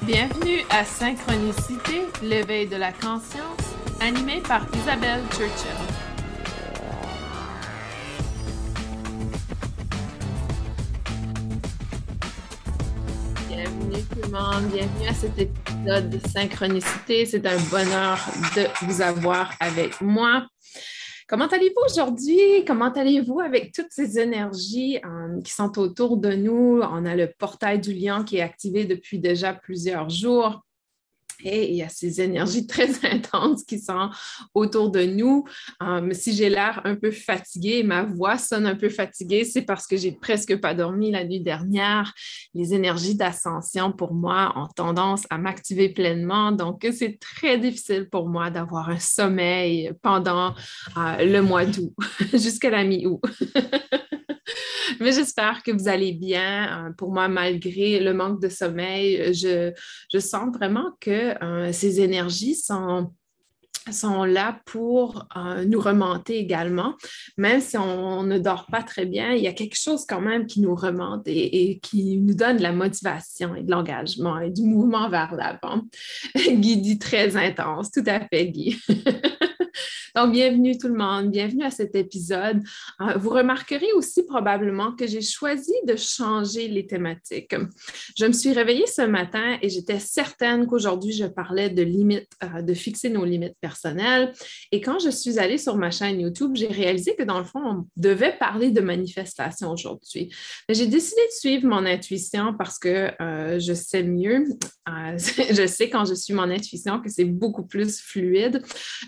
Bienvenue à Synchronicité, l'éveil de la conscience, animé par Isabelle Churchill. Bienvenue tout le monde, bienvenue à cet épisode de Synchronicité. C'est un bonheur de vous avoir avec moi. Comment allez-vous aujourd'hui? Comment allez-vous avec toutes ces énergies qui sont autour de nous? On a le portail du lion qui est activé depuis déjà plusieurs jours. Et il y a ces énergies très intenses qui sont autour de nous. Si j'ai l'air un peu fatiguée, ma voix sonne un peu fatiguée, c'est parce que j'ai presque pas dormi la nuit dernière. Les énergies d'ascension, pour moi, ont tendance à m'activer pleinement. Donc, c'est très difficile pour moi d'avoir un sommeil pendant le mois d'août, jusqu'à la mi-août. Mais j'espère que vous allez bien. Pour moi, malgré le manque de sommeil, je sens vraiment que ces énergies sont là pour nous remonter également. Même si on ne dort pas très bien, il y a quelque chose quand même qui nous remonte et qui nous donne de la motivation et de l'engagement et du mouvement vers l'avant. Guy dit très intense. Tout à fait, Guy. Donc, bienvenue tout le monde, bienvenue à cet épisode. Vous remarquerez aussi probablement que j'ai choisi de changer les thématiques. Je me suis réveillée ce matin et j'étais certaine qu'aujourd'hui, je parlais de limites, de fixer nos limites personnelles. Et quand je suis allée sur ma chaîne YouTube, j'ai réalisé que dans le fond, on devait parler de manifestation aujourd'hui. Mais j'ai décidé de suivre mon intuition parce que je sais mieux. Je sais quand je suis mon intuition que c'est beaucoup plus fluide.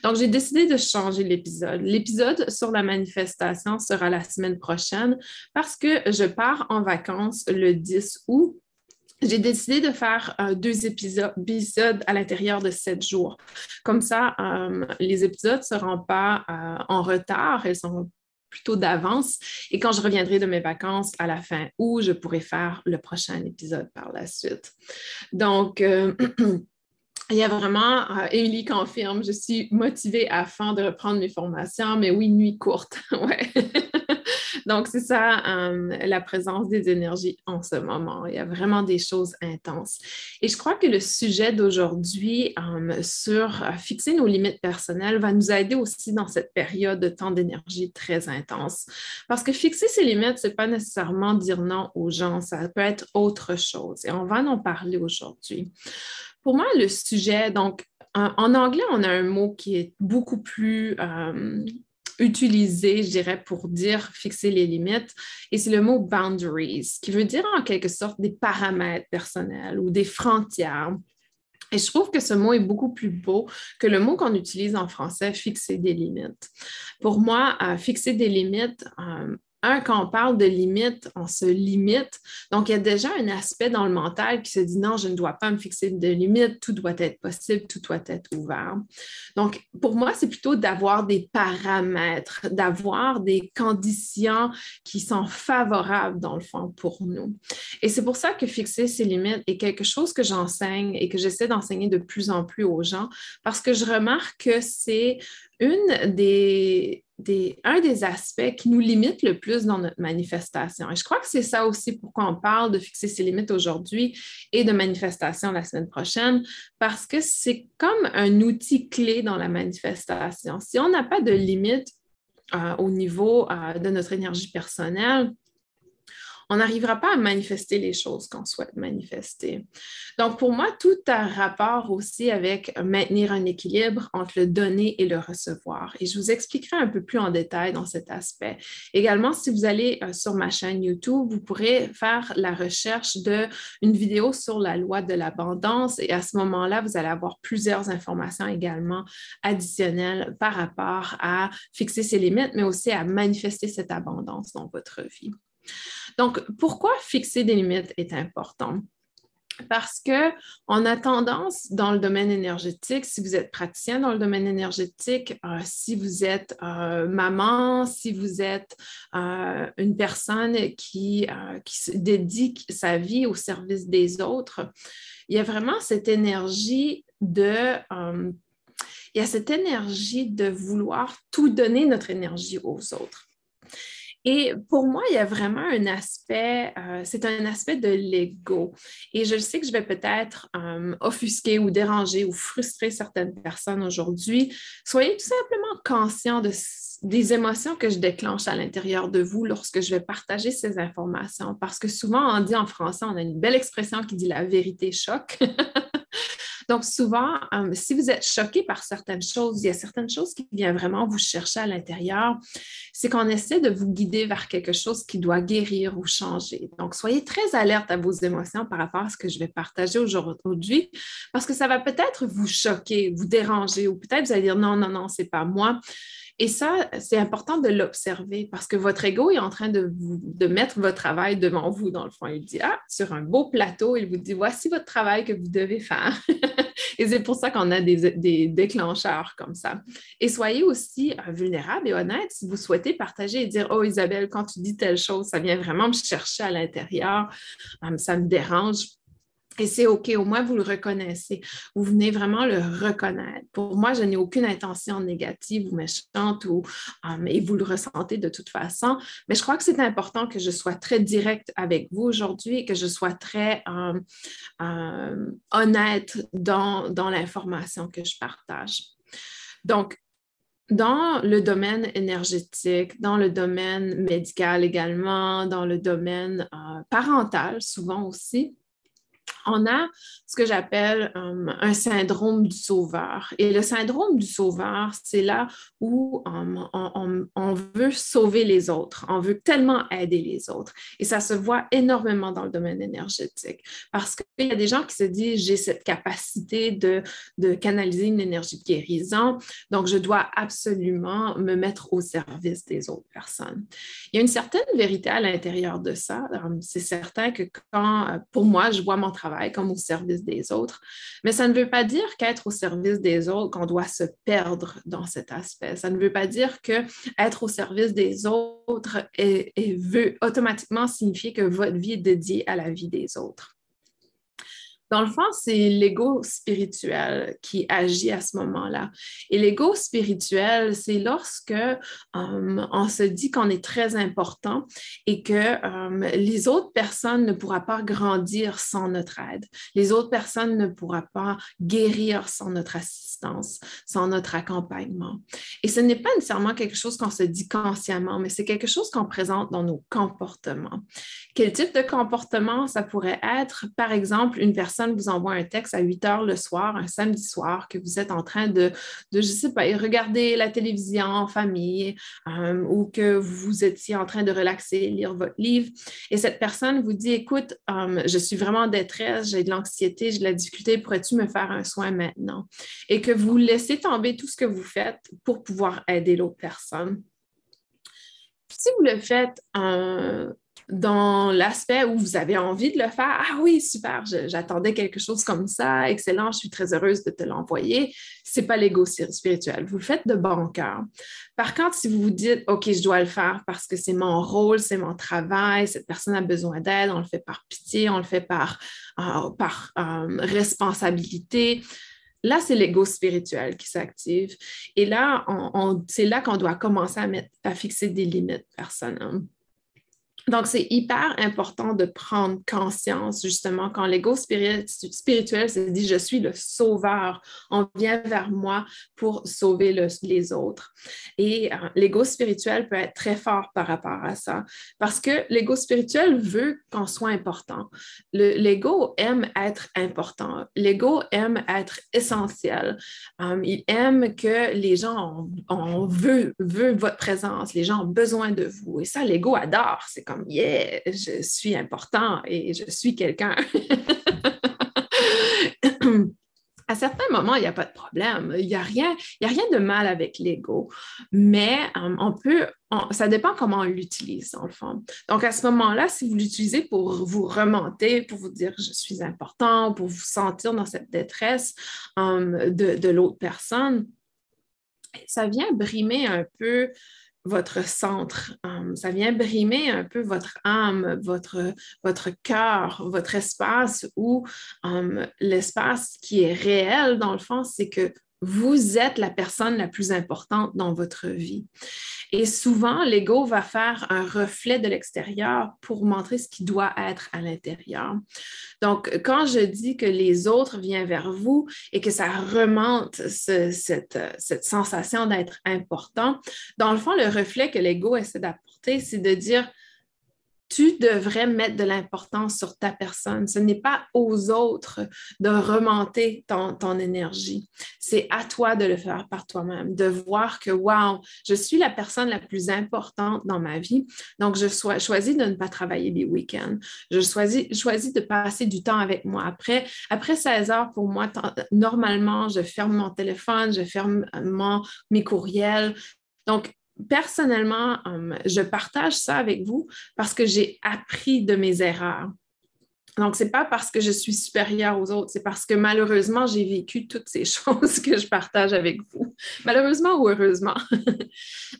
Donc, j'ai décidé de changer l'épisode. L'épisode sur la manifestation sera la semaine prochaine parce que je pars en vacances le 10 août. J'ai décidé de faire deux épisodes à l'intérieur de 7 jours. Comme ça, les épisodes ne seront pas en retard, elles sont plutôt d'avance. Et quand je reviendrai de mes vacances à la fin août, je pourrai faire le prochain épisode par la suite. Donc, il y a vraiment, Émilie confirme, je suis motivée à fond de reprendre mes formations, mais oui, nuit courte, ouais. Donc, c'est ça, la présence des énergies en ce moment. Il y a vraiment des choses intenses. Et je crois que le sujet d'aujourd'hui sur fixer nos limites personnelles va nous aider aussi dans cette période de temps d'énergie très intense. Parce que fixer ses limites, ce n'est pas nécessairement dire non aux gens, ça peut être autre chose. Et on va en parler aujourd'hui. Pour moi, le sujet, donc, en anglais, on a un mot qui est beaucoup plus utilisé, je dirais, pour dire fixer les limites, et c'est le mot boundaries, qui veut dire en quelque sorte des paramètres personnels ou des frontières. Et je trouve que ce mot est beaucoup plus beau que le mot qu'on utilise en français, fixer des limites. Pour moi, fixer des limites, quand on parle de limites, on se limite. Donc, il y a déjà un aspect dans le mental qui se dit non, je ne dois pas me fixer de limites, tout doit être possible, tout doit être ouvert. Donc, pour moi, c'est plutôt d'avoir des paramètres, d'avoir des conditions qui sont favorables, dans le fond, pour nous. Et c'est pour ça que fixer ces limites est quelque chose que j'enseigne et que j'essaie d'enseigner de plus en plus aux gens parce que je remarque que c'est un des aspects qui nous limite le plus dans notre manifestation. Et je crois que c'est ça aussi pourquoi on parle de fixer ses limites aujourd'hui et de manifestation la semaine prochaine, parce que c'est comme un outil clé dans la manifestation. Si on n'a pas de limite au niveau de notre énergie personnelle, on n'arrivera pas à manifester les choses qu'on souhaite manifester. Donc, pour moi, tout a rapport aussi avec maintenir un équilibre entre le donner et le recevoir. Et je vous expliquerai un peu plus en détail dans cet aspect. Également, si vous allez sur ma chaîne YouTube, vous pourrez faire la recherche d'une vidéo sur la loi de l'abondance. Et à ce moment-là, vous allez avoir plusieurs informations également additionnelles par rapport à fixer ses limites, mais aussi à manifester cette abondance dans votre vie. Donc, pourquoi fixer des limites est important? Parce qu'on a tendance dans le domaine énergétique, si vous êtes praticien dans le domaine énergétique, si vous êtes maman, si vous êtes une personne qui dédie sa vie au service des autres, il y a vraiment cette énergie il y a cette énergie de vouloir tout donner notre énergie aux autres. Et pour moi, il y a vraiment un aspect, c'est un aspect de l'ego. Et je sais que je vais peut-être offusquer ou déranger ou frustrer certaines personnes aujourd'hui. Soyez tout simplement conscients des émotions que je déclenche à l'intérieur de vous lorsque je vais partager ces informations. Parce que souvent, on dit en français, on a une belle expression qui dit la vérité choque. Donc, souvent, si vous êtes choqué par certaines choses, il y a certaines choses qui viennent vraiment vous chercher à l'intérieur, c'est qu'on essaie de vous guider vers quelque chose qui doit guérir ou changer. Donc, soyez très alerte à vos émotions par rapport à ce que je vais partager aujourd'hui, parce que ça va peut-être vous choquer, vous déranger, ou peut-être vous allez dire non, non, non, c'est pas moi. Et ça, c'est important de l'observer parce que votre ego est en train de mettre votre travail devant vous, dans le fond. Il dit, ah, sur un beau plateau, il vous dit, voici votre travail que vous devez faire. Et c'est pour ça qu'on a des déclencheurs comme ça. Et soyez aussi vulnérable et honnête si vous souhaitez partager et dire, oh Isabelle, quand tu dis telle chose, ça vient vraiment me chercher à l'intérieur, ça me dérange. Et c'est OK, au moins vous le reconnaissez. Vous venez vraiment le reconnaître. Pour moi, je n'ai aucune intention négative ou méchante et vous le ressentez de toute façon. Mais je crois que c'est important que je sois très directe avec vous aujourd'hui et que je sois très honnête dans l'information que je partage. Donc, dans le domaine énergétique, dans le domaine médical également, dans le domaine parental souvent aussi, on a ce que j'appelle un syndrome du sauveur. Et le syndrome du sauveur, c'est là où on veut sauver les autres, on veut tellement aider les autres. Et ça se voit énormément dans le domaine énergétique parce qu'il y a des gens qui se disent, j'ai cette capacité de canaliser une énergie de guérison, donc je dois absolument me mettre au service des autres personnes. Il y a une certaine vérité à l'intérieur de ça. C'est certain que quand, pour moi, je vois mon travail comme au service des autres. Mais ça ne veut pas dire qu'être au service des autres, qu'on doit se perdre dans cet aspect. Ça ne veut pas dire qu'être au service des autres veut automatiquement signifier que votre vie est dédiée à la vie des autres. Dans le fond, c'est l'ego spirituel qui agit à ce moment-là. Et l'ego spirituel, c'est lorsque on se dit qu'on est très important et que les autres personnes ne pourront pas grandir sans notre aide. Les autres personnes ne pourront pas guérir sans notre assistance, sans notre accompagnement. Et ce n'est pas nécessairement quelque chose qu'on se dit consciemment, mais c'est quelque chose qu'on présente dans nos comportements. Quel type de comportement ça pourrait être? Par exemple, une personne vous envoie un texte à 8 heures le soir, un samedi soir, que vous êtes en train je sais pas, regarder la télévision en famille ou que vous étiez en train de relaxer, lire votre livre. Et cette personne vous dit, écoute, je suis vraiment en détresse, j'ai de l'anxiété, j'ai de la difficulté, pourrais-tu me faire un soin maintenant? Et que vous laissez tomber tout ce que vous faites pour pouvoir aider l'autre personne. Si vous le faites dans l'aspect où vous avez envie de le faire, ah oui, super, j'attendais quelque chose comme ça, excellent, je suis très heureuse de te l'envoyer, ce n'est pas l'ego spirituel, vous le faites de bon cœur. Par contre, si vous vous dites, OK, je dois le faire parce que c'est mon rôle, c'est mon travail, cette personne a besoin d'aide, on le fait par pitié, on le fait par responsabilité, là, c'est l'ego spirituel qui s'active. Et là, c'est là qu'on doit commencer à fixer des limites personnelles. Donc, c'est hyper important de prendre conscience, justement, quand l'ego spirituel se dit « je suis le sauveur, on vient vers moi pour sauver les autres ». Et l'ego spirituel peut être très fort par rapport à ça, parce que l'ego spirituel veut qu'on soit important. L'ego aime être important. L'ego aime être essentiel. Il aime que les gens veulent votre présence, les gens ont besoin de vous. Et ça, l'ego adore. C'est comme, yeah, je suis important et je suis quelqu'un. À certains moments, il n'y a pas de problème. Il n'y a rien de mal avec l'ego, mais ça dépend comment on l'utilise, dans le fond. Donc, à ce moment-là, si vous l'utilisez pour vous remonter, pour vous dire « je suis important », pour vous sentir dans cette détresse de l'autre personne, ça vient brimer un peu votre centre, ça vient brimer un peu votre âme, votre cœur, votre espace où l'espace qui est réel, dans le fond, c'est que vous êtes la personne la plus importante dans votre vie. Et souvent, l'ego va faire un reflet de l'extérieur pour montrer ce qui doit être à l'intérieur. Donc, quand je dis que les autres viennent vers vous et que ça remonte cette sensation d'être important, dans le fond, le reflet que l'ego essaie d'apporter, c'est de dire tu devrais mettre de l'importance sur ta personne. Ce n'est pas aux autres de remonter ton énergie. C'est à toi de le faire par toi-même, de voir que, wow, je suis la personne la plus importante dans ma vie. Donc, je choisis de ne pas travailler les week-ends. Je choisis de passer du temps avec moi. Après 16 heures, pour moi, normalement, je ferme mon téléphone, je ferme mes courriels. Donc, personnellement, je partage ça avec vous parce que j'ai appris de mes erreurs. Donc, ce n'est pas parce que je suis supérieure aux autres, c'est parce que malheureusement, j'ai vécu toutes ces choses que je partage avec vous. Malheureusement ou heureusement.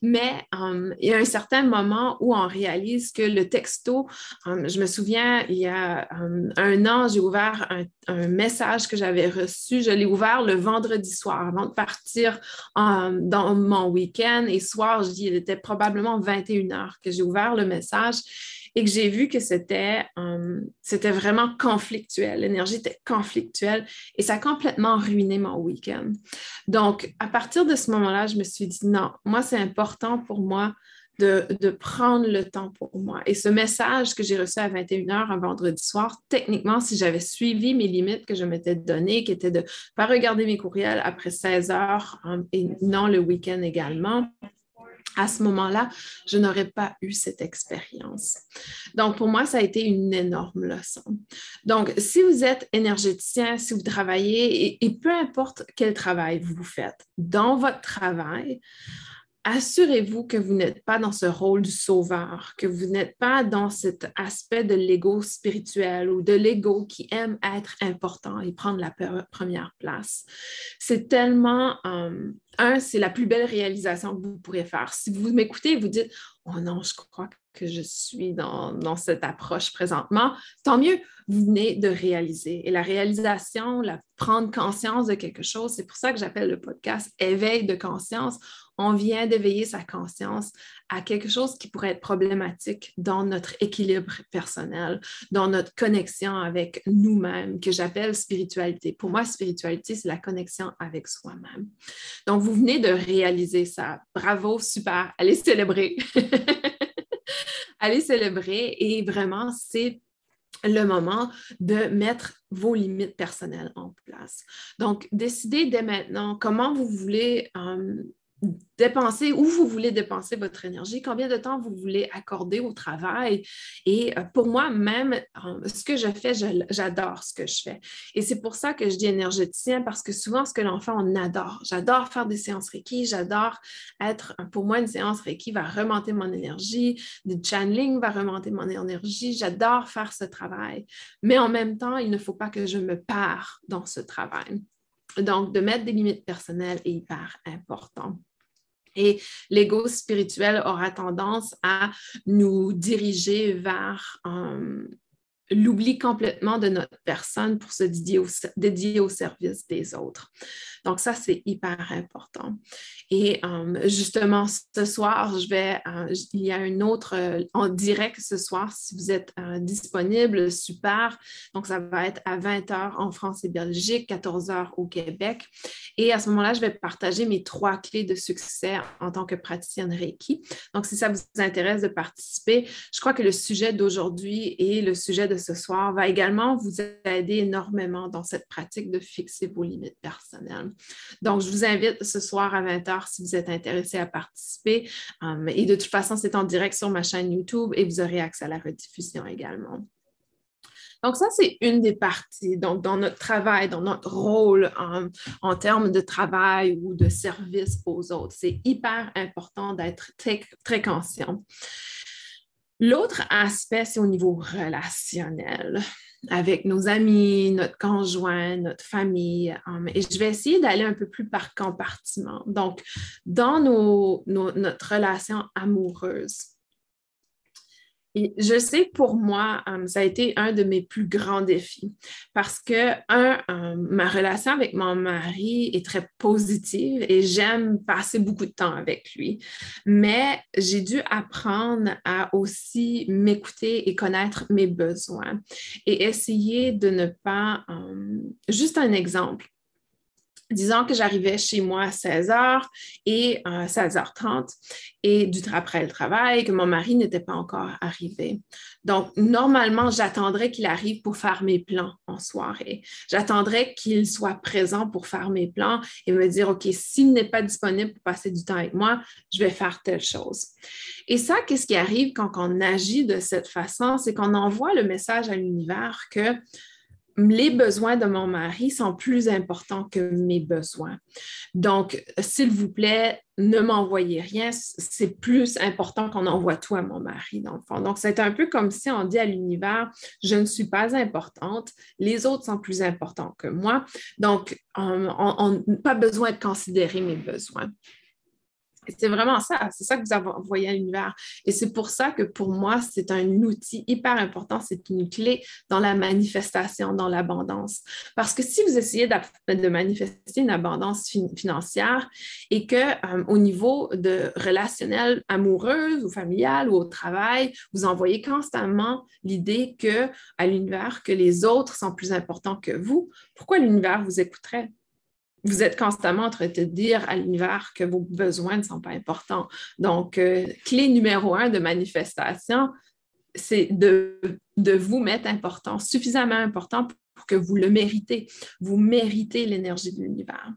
Mais il y a un certain moment où on réalise que le texto, je me souviens, il y a 1 an, j'ai ouvert un message que j'avais reçu. Je l'ai ouvert le vendredi soir avant de partir dans mon week-end. Et soir, je dis, il était probablement 21 heures que j'ai ouvert le message et que j'ai vu que c'était vraiment conflictuel. L'énergie était conflictuelle et ça a complètement ruiné mon week-end. Donc, à partir de ce moment-là, je me suis dit, non, moi, c'est important pour moi de prendre le temps pour moi. Et ce message que j'ai reçu à 21 heures un vendredi soir, techniquement, si j'avais suivi mes limites que je m'étais données, qui étaient de ne pas regarder mes courriels après 16 heures et non le week-end également, à ce moment-là, je n'aurais pas eu cette expérience. Donc, pour moi, ça a été une énorme leçon. Donc, si vous êtes énergéticien, si vous travaillez, et peu importe quel travail vous faites, dans votre travail, assurez-vous que vous n'êtes pas dans ce rôle du sauveur, que vous n'êtes pas dans cet aspect de l'ego spirituel ou de l'ego qui aime être important et prendre la première place. C'est tellement... c'est la plus belle réalisation que vous pourrez faire. Si vous m'écoutez et vous dites « Oh non, je crois que je suis dans cette approche présentement », tant mieux, vous venez de réaliser. Et la réalisation, prendre conscience de quelque chose, c'est pour ça que j'appelle le podcast « Éveil de conscience ». On vient d'éveiller sa conscience à quelque chose qui pourrait être problématique dans notre équilibre personnel, dans notre connexion avec nous-mêmes, que j'appelle spiritualité. Pour moi, spiritualité, c'est la connexion avec soi-même. Donc, vous venez de réaliser ça. Bravo, super. Allez célébrer. Allez célébrer et vraiment, c'est le moment de mettre vos limites personnelles en place. Donc, décidez dès maintenant comment vous voulez dépenser, où vous voulez dépenser votre énergie, combien de temps vous voulez accorder au travail. Et pour moi, même ce que je fais, j'adore ce que je fais. Et c'est pour ça que je dis énergéticien, parce que souvent, ce que l'on fait, on adore. J'adore faire des séances Reiki, j'adore pour moi, une séance Reiki va remonter mon énergie, du channeling va remonter mon énergie, j'adore faire ce travail. Mais en même temps, il ne faut pas que je me pare dans ce travail. Donc, de mettre des limites personnelles est hyper important. Et l'ego spirituel aura tendance à nous diriger vers l'oubli complètement de notre personne pour se dédier au service des autres. Donc, ça, c'est hyper important. Et justement, ce soir, il y a une autre en direct ce soir, si vous êtes disponible, super. Donc, ça va être à 20h en France et Belgique, 14h au Québec. Et à ce moment-là, je vais partager mes 3 clés de succès en tant que praticienne Reiki. Donc, si ça vous intéresse de participer, je crois que le sujet d'aujourd'hui et le sujet de ce soir va également vous aider énormément dans cette pratique de fixer vos limites personnelles. Donc, je vous invite ce soir à 20h si vous êtes intéressé à participer. Et de toute façon, c'est en direct sur ma chaîne YouTube et vous aurez accès à la rediffusion également. Donc, ça, c'est une des parties. Donc, dans notre travail, dans notre rôle en termes de travail ou de service aux autres, c'est hyper important d'être très, très conscient. L'autre aspect, c'est au niveau relationnel, avec nos amis, notre conjoint, notre famille. Et je vais essayer d'aller un peu plus par compartiment. Donc, dans notre relation amoureuse, Et je sais, pour moi, ça a été un de mes plus grands défis parce que, ma relation avec mon mari est très positive et j'aime passer beaucoup de temps avec lui. Mais j'ai dû apprendre à aussi m'écouter et connaître mes besoins et essayer de ne pas... juste un exemple. Disons que j'arrivais chez moi à 16h et 16h30 et après le travail, que mon mari n'était pas encore arrivé. Donc, normalement, j'attendrais qu'il arrive pour faire mes plans en soirée. J'attendrais qu'il soit présent pour faire mes plans et me dire, OK, s'il n'est pas disponible pour passer du temps avec moi, je vais faire telle chose. Et ça, qu'est-ce qui arrive quand on agit de cette façon? C'est qu'on envoie le message à l'univers que les besoins de mon mari sont plus importants que mes besoins. Donc, s'il vous plaît, ne m'envoyez rien. C'est plus important qu'on envoie tout à mon mari, dans le fond. Donc, c'est un peu comme si on dit à l'univers, je ne suis pas importante, les autres sont plus importants que moi. Donc, on n'a pas besoin de considérer mes besoins. C'est vraiment ça, c'est ça que vous envoyez à l'univers. Et c'est pour ça que pour moi, c'est un outil hyper important, c'est une clé dans la manifestation, dans l'abondance. Parce que si vous essayez de manifester une abondance financière et que au niveau de relationnel amoureux ou familial ou au travail, vous envoyez constamment l'idée à l'univers que les autres sont plus importants que vous, pourquoi l'univers vous écouterait? Vous êtes constamment en train de dire à l'univers que vos besoins ne sont pas importants. Donc, clé numéro 1 de manifestation, c'est de vous mettre important, suffisamment important pour que vous le méritez. Vous méritez l'énergie de l'univers.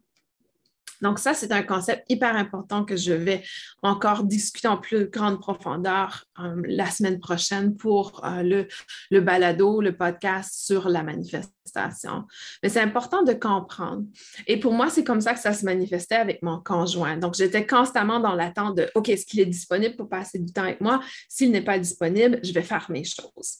Donc, ça, c'est un concept hyper important que je vais encore discuter en plus grande profondeur la semaine prochaine pour le balado, le podcast sur la manifestation. Mais c'est important de comprendre. Et pour moi, c'est comme ça que ça se manifestait avec mon conjoint. Donc, j'étais constamment dans l'attente de, OK, est-ce qu'il est disponible pour passer du temps avec moi? S'il n'est pas disponible, je vais faire mes choses.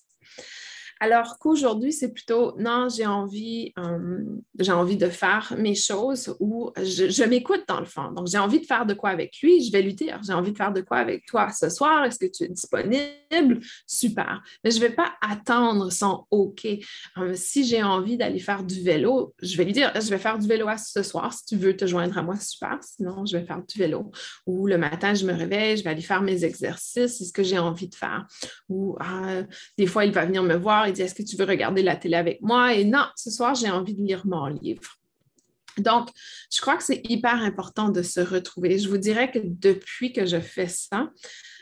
Alors qu'aujourd'hui, c'est plutôt, non, j'ai envie de faire mes choses ou je m'écoute dans le fond. Donc, j'ai envie de faire de quoi avec lui, je vais lui dire, j'ai envie de faire de quoi avec toi ce soir, est-ce que tu es disponible? Super. Mais je ne vais pas attendre son OK. Si j'ai envie d'aller faire du vélo, je vais lui dire, je vais faire du vélo ce soir, si tu veux te joindre à moi, super. Sinon, je vais faire du vélo. Ou le matin, je me réveille, je vais aller faire mes exercices, c'est ce que j'ai envie de faire. Ou des fois, il va venir me voir, il dit, est-ce que tu veux regarder la télé avec moi? Et non, ce soir, j'ai envie de lire mon livre. Donc, je crois que c'est hyper important de se retrouver. Je vous dirais que depuis que je fais ça,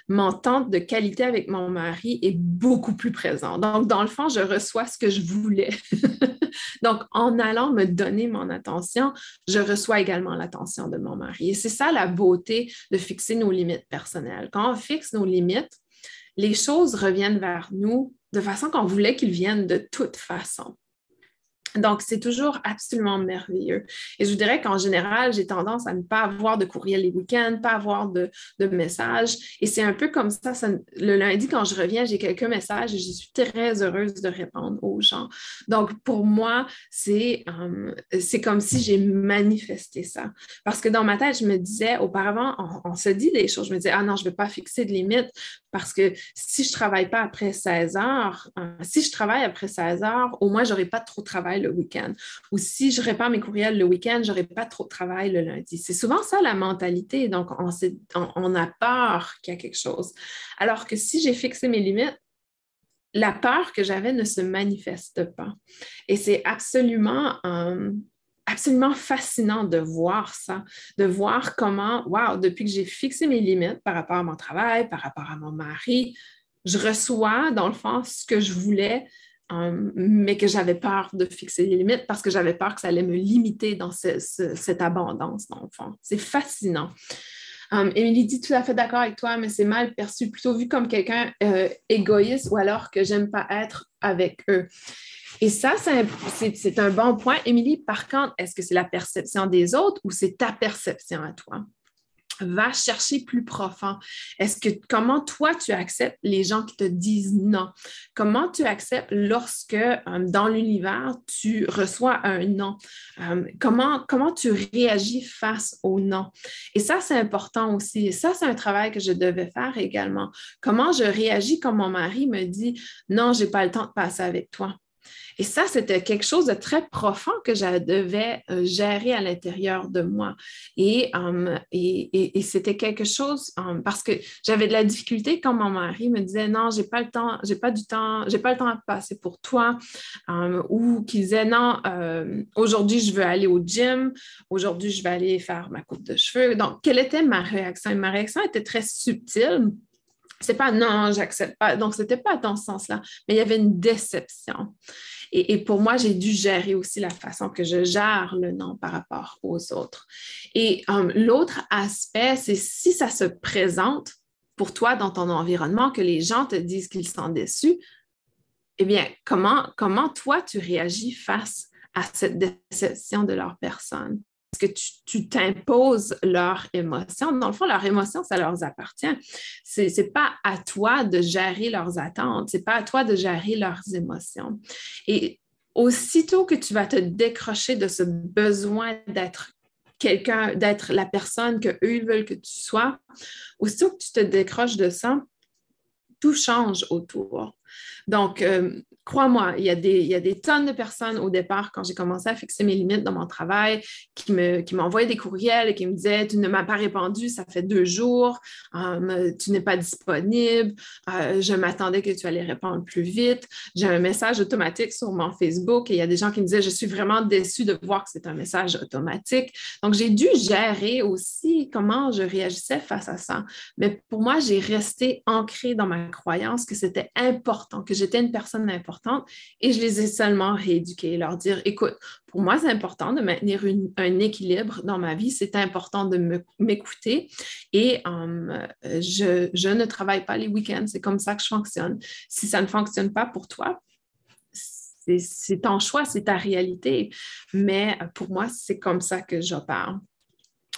mon temps de qualité avec mon mari est beaucoup plus présent. Donc, dans le fond, je reçois ce que je voulais. Donc, en allant me donner mon attention, je reçois également l'attention de mon mari. Et c'est ça la beauté de fixer nos limites personnelles. Quand on fixe nos limites, les choses reviennent vers nous de façon qu'on voulait qu'ils viennent de toute façon. Donc, c'est toujours absolument merveilleux. Et je vous dirais qu'en général, j'ai tendance à ne pas avoir de courriel les week-ends, pas avoir de messages. Et c'est un peu comme ça, le lundi, quand je reviens, j'ai quelques messages et je suis très heureuse de répondre aux gens. Donc, pour moi, c'est comme si j'ai manifesté ça. Parce que dans ma tête, je me disais, auparavant, on se dit des choses. Je me disais, ah non, je ne vais pas fixer de limite parce que si je ne travaille pas après 16 heures, si je travaille après 16 heures, au moins, je n'aurai pas trop de travail le week-end. Ou si je réponds mes courriels le week-end, je n'aurai pas trop de travail le lundi. C'est souvent ça la mentalité. Donc, on a peur qu'il y a quelque chose. Alors que si j'ai fixé mes limites, la peur que j'avais ne se manifeste pas. Et c'est absolument fascinant de voir ça, de voir comment, wow, depuis que j'ai fixé mes limites par rapport à mon travail, par rapport à mon mari, je reçois, dans le fond, ce que je voulais, mais que j'avais peur de fixer les limites parce que j'avais peur que ça allait me limiter dans cette abondance, dans le fond. C'est fascinant. Émilie dit tout à fait d'accord avec toi, mais c'est mal perçu, plutôt vu comme quelqu'un égoïste ou alors que j'aime pas être avec eux. Et ça, c'est un bon point. Émilie, par contre, est-ce que c'est la perception des autres ou c'est ta perception à toi? Va chercher plus profond. Comment toi, tu acceptes les gens qui te disent non? Comment tu acceptes lorsque, dans l'univers, tu reçois un non? Comment tu réagis face au non? Et ça, c'est important aussi. Et ça, c'est un travail que je devais faire également. Comment je réagis quand mon mari me dit, non, j'ai pas le temps de passer avec toi. Et ça, c'était quelque chose de très profond que je devais gérer à l'intérieur de moi. Et c'était quelque chose, parce que j'avais de la difficulté quand mon mari me disait, non, j'ai pas le temps, j'ai pas du temps, j'ai pas le temps à passer pour toi, ou qu'il disait, non, aujourd'hui, je veux aller au gym, aujourd'hui, je vais aller faire ma coupe de cheveux. Donc, quelle était ma réaction? Ma réaction était très subtile. C'est pas non, j'accepte pas. Donc, c'était pas dans ce sens-là, mais il y avait une déception. Et pour moi, j'ai dû gérer aussi la façon que je gère le non par rapport aux autres. Et l'autre aspect, c'est si ça se présente pour toi dans ton environnement, que les gens te disent qu'ils sont déçus, eh bien, comment toi, tu réagis face à cette déception de leur personne? Est-ce que tu t'imposes leurs émotions? Dans le fond, leurs émotions, ça leur appartient. Ce n'est pas à toi de gérer leurs attentes, ce n'est pas à toi de gérer leurs émotions. Et aussitôt que tu vas te décrocher de ce besoin d'être quelqu'un, d'être la personne qu'eux ils veulent que tu sois, aussitôt que tu te décroches de ça, tout change autour. Donc, crois-moi, il y a des tonnes de personnes au départ, quand j'ai commencé à fixer mes limites dans mon travail, qui m'envoyaient des courriels et qui me disaient, tu ne m'as pas répondu, ça fait 2 jours, tu n'es pas disponible, je m'attendais que tu allais répondre plus vite. J'ai un message automatique sur mon Facebook et il y a des gens qui me disaient, je suis vraiment déçue de voir que c'est un message automatique. Donc, j'ai dû gérer aussi comment je réagissais face à ça. Mais pour moi, j'ai resté ancrée dans ma croyance que c'était important, que j'étais une personne importante et je les ai seulement rééduqués, leur dire, écoute, pour moi, c'est important de maintenir un équilibre dans ma vie, c'est important de m'écouter et je ne travaille pas les week-ends, c'est comme ça que je fonctionne. Si ça ne fonctionne pas pour toi, c'est ton choix, c'est ta réalité, mais pour moi, c'est comme ça que j'opère.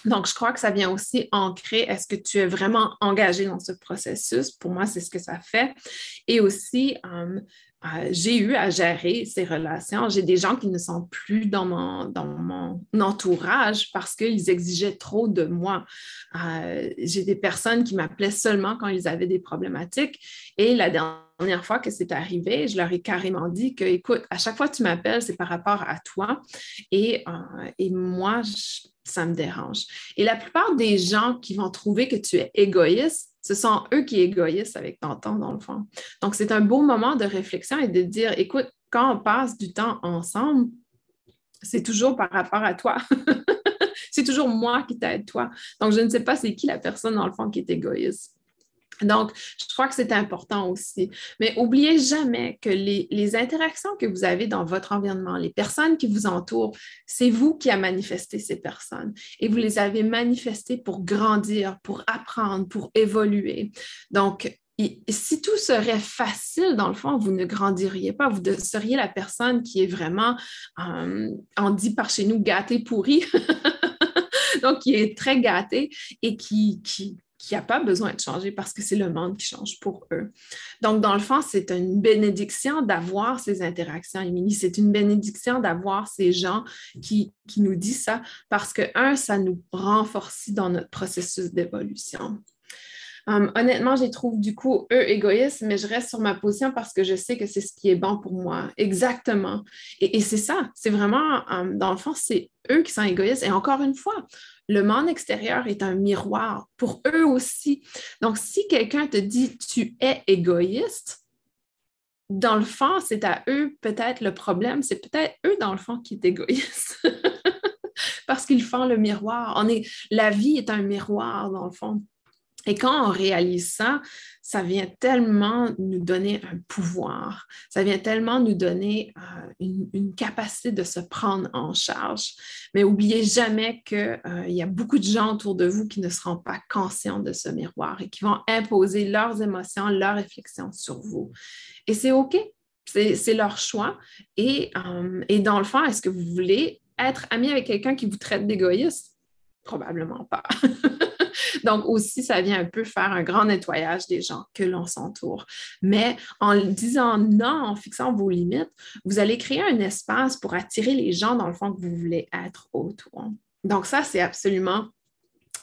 Donc, je crois que ça vient aussi ancrer, est-ce que tu es vraiment engagé dans ce processus? Pour moi, c'est ce que ça fait. Et aussi, j'ai eu à gérer ces relations. J'ai des gens qui ne sont plus dans mon entourage parce qu'ils exigeaient trop de moi. J'ai des personnes qui m'appelaient seulement quand ils avaient des problématiques. Et la dernière fois que c'est arrivé, je leur ai carrément dit que, écoute, à chaque fois que tu m'appelles, c'est par rapport à toi. Et moi, ça me dérange. Et la plupart des gens qui vont trouver que tu es égoïste, ce sont eux qui égoïsent avec ton temps, dans le fond. Donc, c'est un beau moment de réflexion et de dire, écoute, quand on passe du temps ensemble, c'est toujours par rapport à toi. C'est toujours moi qui t'aide, toi. Donc, je ne sais pas c'est qui la personne, dans le fond, qui est égoïste. Donc, je crois que c'est important aussi. Mais n'oubliez jamais que les interactions que vous avez dans votre environnement, les personnes qui vous entourent, c'est vous qui avez manifesté ces personnes. Et vous les avez manifestées pour grandir, pour apprendre, pour évoluer. Donc, si tout serait facile, dans le fond, vous ne grandiriez pas. Vous seriez la personne qui est vraiment, on dit par chez nous, gâtée pourrie. Donc, qui est très gâtée et qui n'a pas besoin de changer parce que c'est le monde qui change pour eux. Donc, dans le fond, c'est une bénédiction d'avoir ces interactions, Émilie. C'est une bénédiction d'avoir ces gens qui nous disent ça parce que, ça nous renforce dans notre processus d'évolution. Honnêtement, je les trouve du coup, eux, égoïstes, mais je reste sur ma position parce que je sais que c'est ce qui est bon pour moi. Exactement. Et c'est ça, c'est vraiment, dans le fond, c'est eux qui sont égoïstes. Et encore une fois, le monde extérieur est un miroir pour eux aussi. Donc, si quelqu'un te dit tu es égoïste, dans le fond, c'est à eux peut-être le problème, c'est peut-être eux, dans le fond, qui est égoïste. Parce qu'ils font le miroir. La vie est un miroir, dans le fond. Et quand on réalise ça, ça vient tellement nous donner un pouvoir, ça vient tellement nous donner une capacité de se prendre en charge. Mais n'oubliez jamais qu'il y a beaucoup de gens autour de vous qui ne seront pas conscients de ce miroir et qui vont imposer leurs émotions, leurs réflexions sur vous. Et c'est OK, c'est leur choix. Et dans le fond, est-ce que vous voulez être ami avec quelqu'un qui vous traite d'égoïste? Probablement pas. Donc aussi, ça vient un peu faire un grand nettoyage des gens que l'on s'entoure. Mais en disant non, en fixant vos limites, vous allez créer un espace pour attirer les gens dans le fond que vous voulez être autour. Donc ça, c'est absolument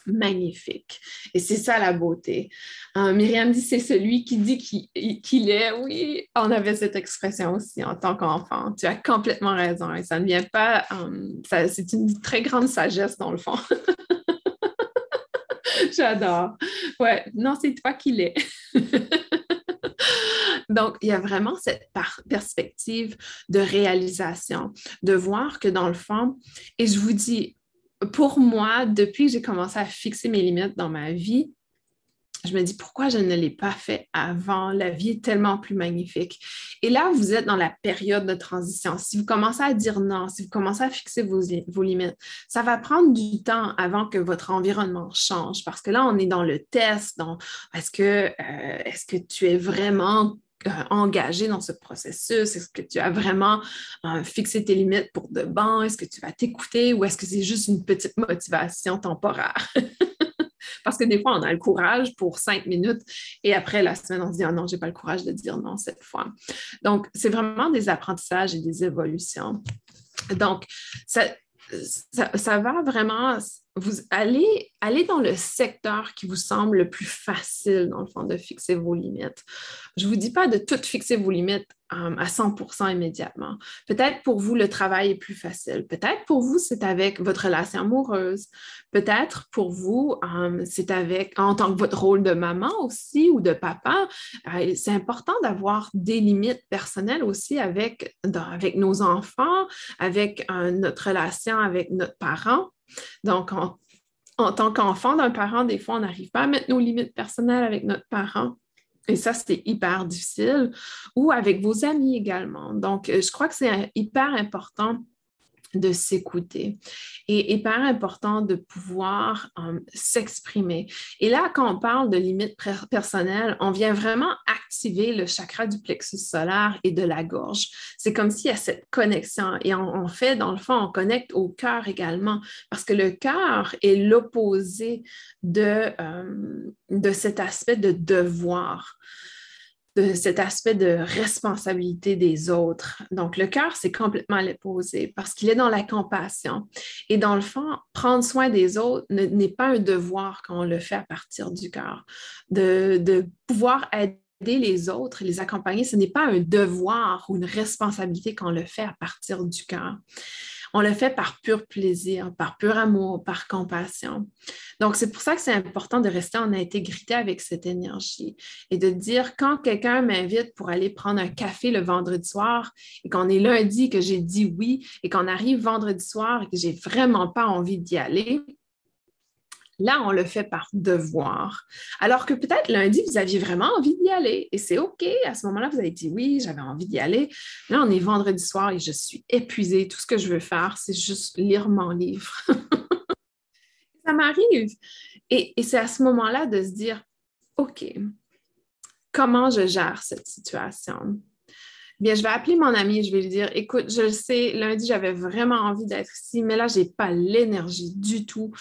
magnifique. Et c'est ça la beauté. Myriam dit, c'est celui qui dit qu'il est. Oui, on avait cette expression aussi en tant qu'enfant. Tu as complètement raison. Et ça ne vient pas... c'est une très grande sagesse dans le fond. J'adore. Ouais, non, c'est toi qui l'es. Donc, il y a vraiment cette perspective de réalisation, de voir que dans le fond, et je vous dis, pour moi, depuis que j'ai commencé à fixer mes limites dans ma vie, je me dis pourquoi je ne l'ai pas fait avant. La vie est tellement plus magnifique. Et là, vous êtes dans la période de transition. Si vous commencez à dire non, si vous commencez à fixer vos limites, ça va prendre du temps avant que votre environnement change parce que là, on est dans le test. Est-ce que tu es vraiment engagé dans ce processus? Est-ce que tu as vraiment fixé tes limites pour de bon? Est-ce que tu vas t'écouter ou est-ce que c'est juste une petite motivation temporaire? Parce que des fois, on a le courage pour 5 minutes et après la semaine, on se dit, ah non, je n'ai pas le courage de dire non cette fois. Donc, c'est vraiment des apprentissages et des évolutions. Donc, ça va vraiment vous aller dans le secteur qui vous semble le plus facile, dans le fond, de fixer vos limites. Je ne vous dis pas de tout fixer vos limites à 100% immédiatement. Peut-être pour vous, le travail est plus facile. Peut-être pour vous, c'est avec votre relation amoureuse. Peut-être pour vous, c'est en tant que votre rôle de maman aussi ou de papa. C'est important d'avoir des limites personnelles aussi avec nos enfants, avec notre relation avec notre parent. Donc, en tant qu'enfant d'un parent, des fois, on n'arrive pas à mettre nos limites personnelles avec notre parent. Et ça, c'est hyper difficile. Ou avec vos amis également. Donc, je crois que c'est hyper important de s'écouter et hyper important de pouvoir s'exprimer. Et là, quand on parle de limites personnelles, on vient vraiment activer le chakra du plexus solaire et de la gorge. C'est comme s'il y a cette connexion et on fait, dans le fond, on connecte au cœur également parce que le cœur est l'opposé de cet aspect de devoir, de cet aspect de responsabilité des autres. Donc, le cœur, c'est complètement l'opposé parce qu'il est dans la compassion. Et dans le fond, prendre soin des autres n'est pas un devoir quand on le fait à partir du cœur. De pouvoir aider les autres, les accompagner, ce n'est pas un devoir ou une responsabilité quand on le fait à partir du cœur. On le fait par pur plaisir, par pur amour, par compassion. Donc, c'est pour ça que c'est important de rester en intégrité avec cette énergie et de dire quand quelqu'un m'invite pour aller prendre un café le vendredi soir et qu'on est lundi, que j'ai dit oui et qu'on arrive vendredi soir et que j'ai vraiment pas envie d'y aller, là, on le fait par devoir. Alors que peut-être lundi, vous aviez vraiment envie d'y aller et c'est OK. À ce moment-là, vous avez dit oui, j'avais envie d'y aller. Là, on est vendredi soir et je suis épuisée. Tout ce que je veux faire, c'est juste lire mon livre. Ça m'arrive. Et c'est à ce moment-là de se dire, OK, comment je gère cette situation? Bien, je vais appeler mon ami et je vais lui dire, écoute, je le sais, lundi, j'avais vraiment envie d'être ici, mais là, je n'ai pas l'énergie du tout.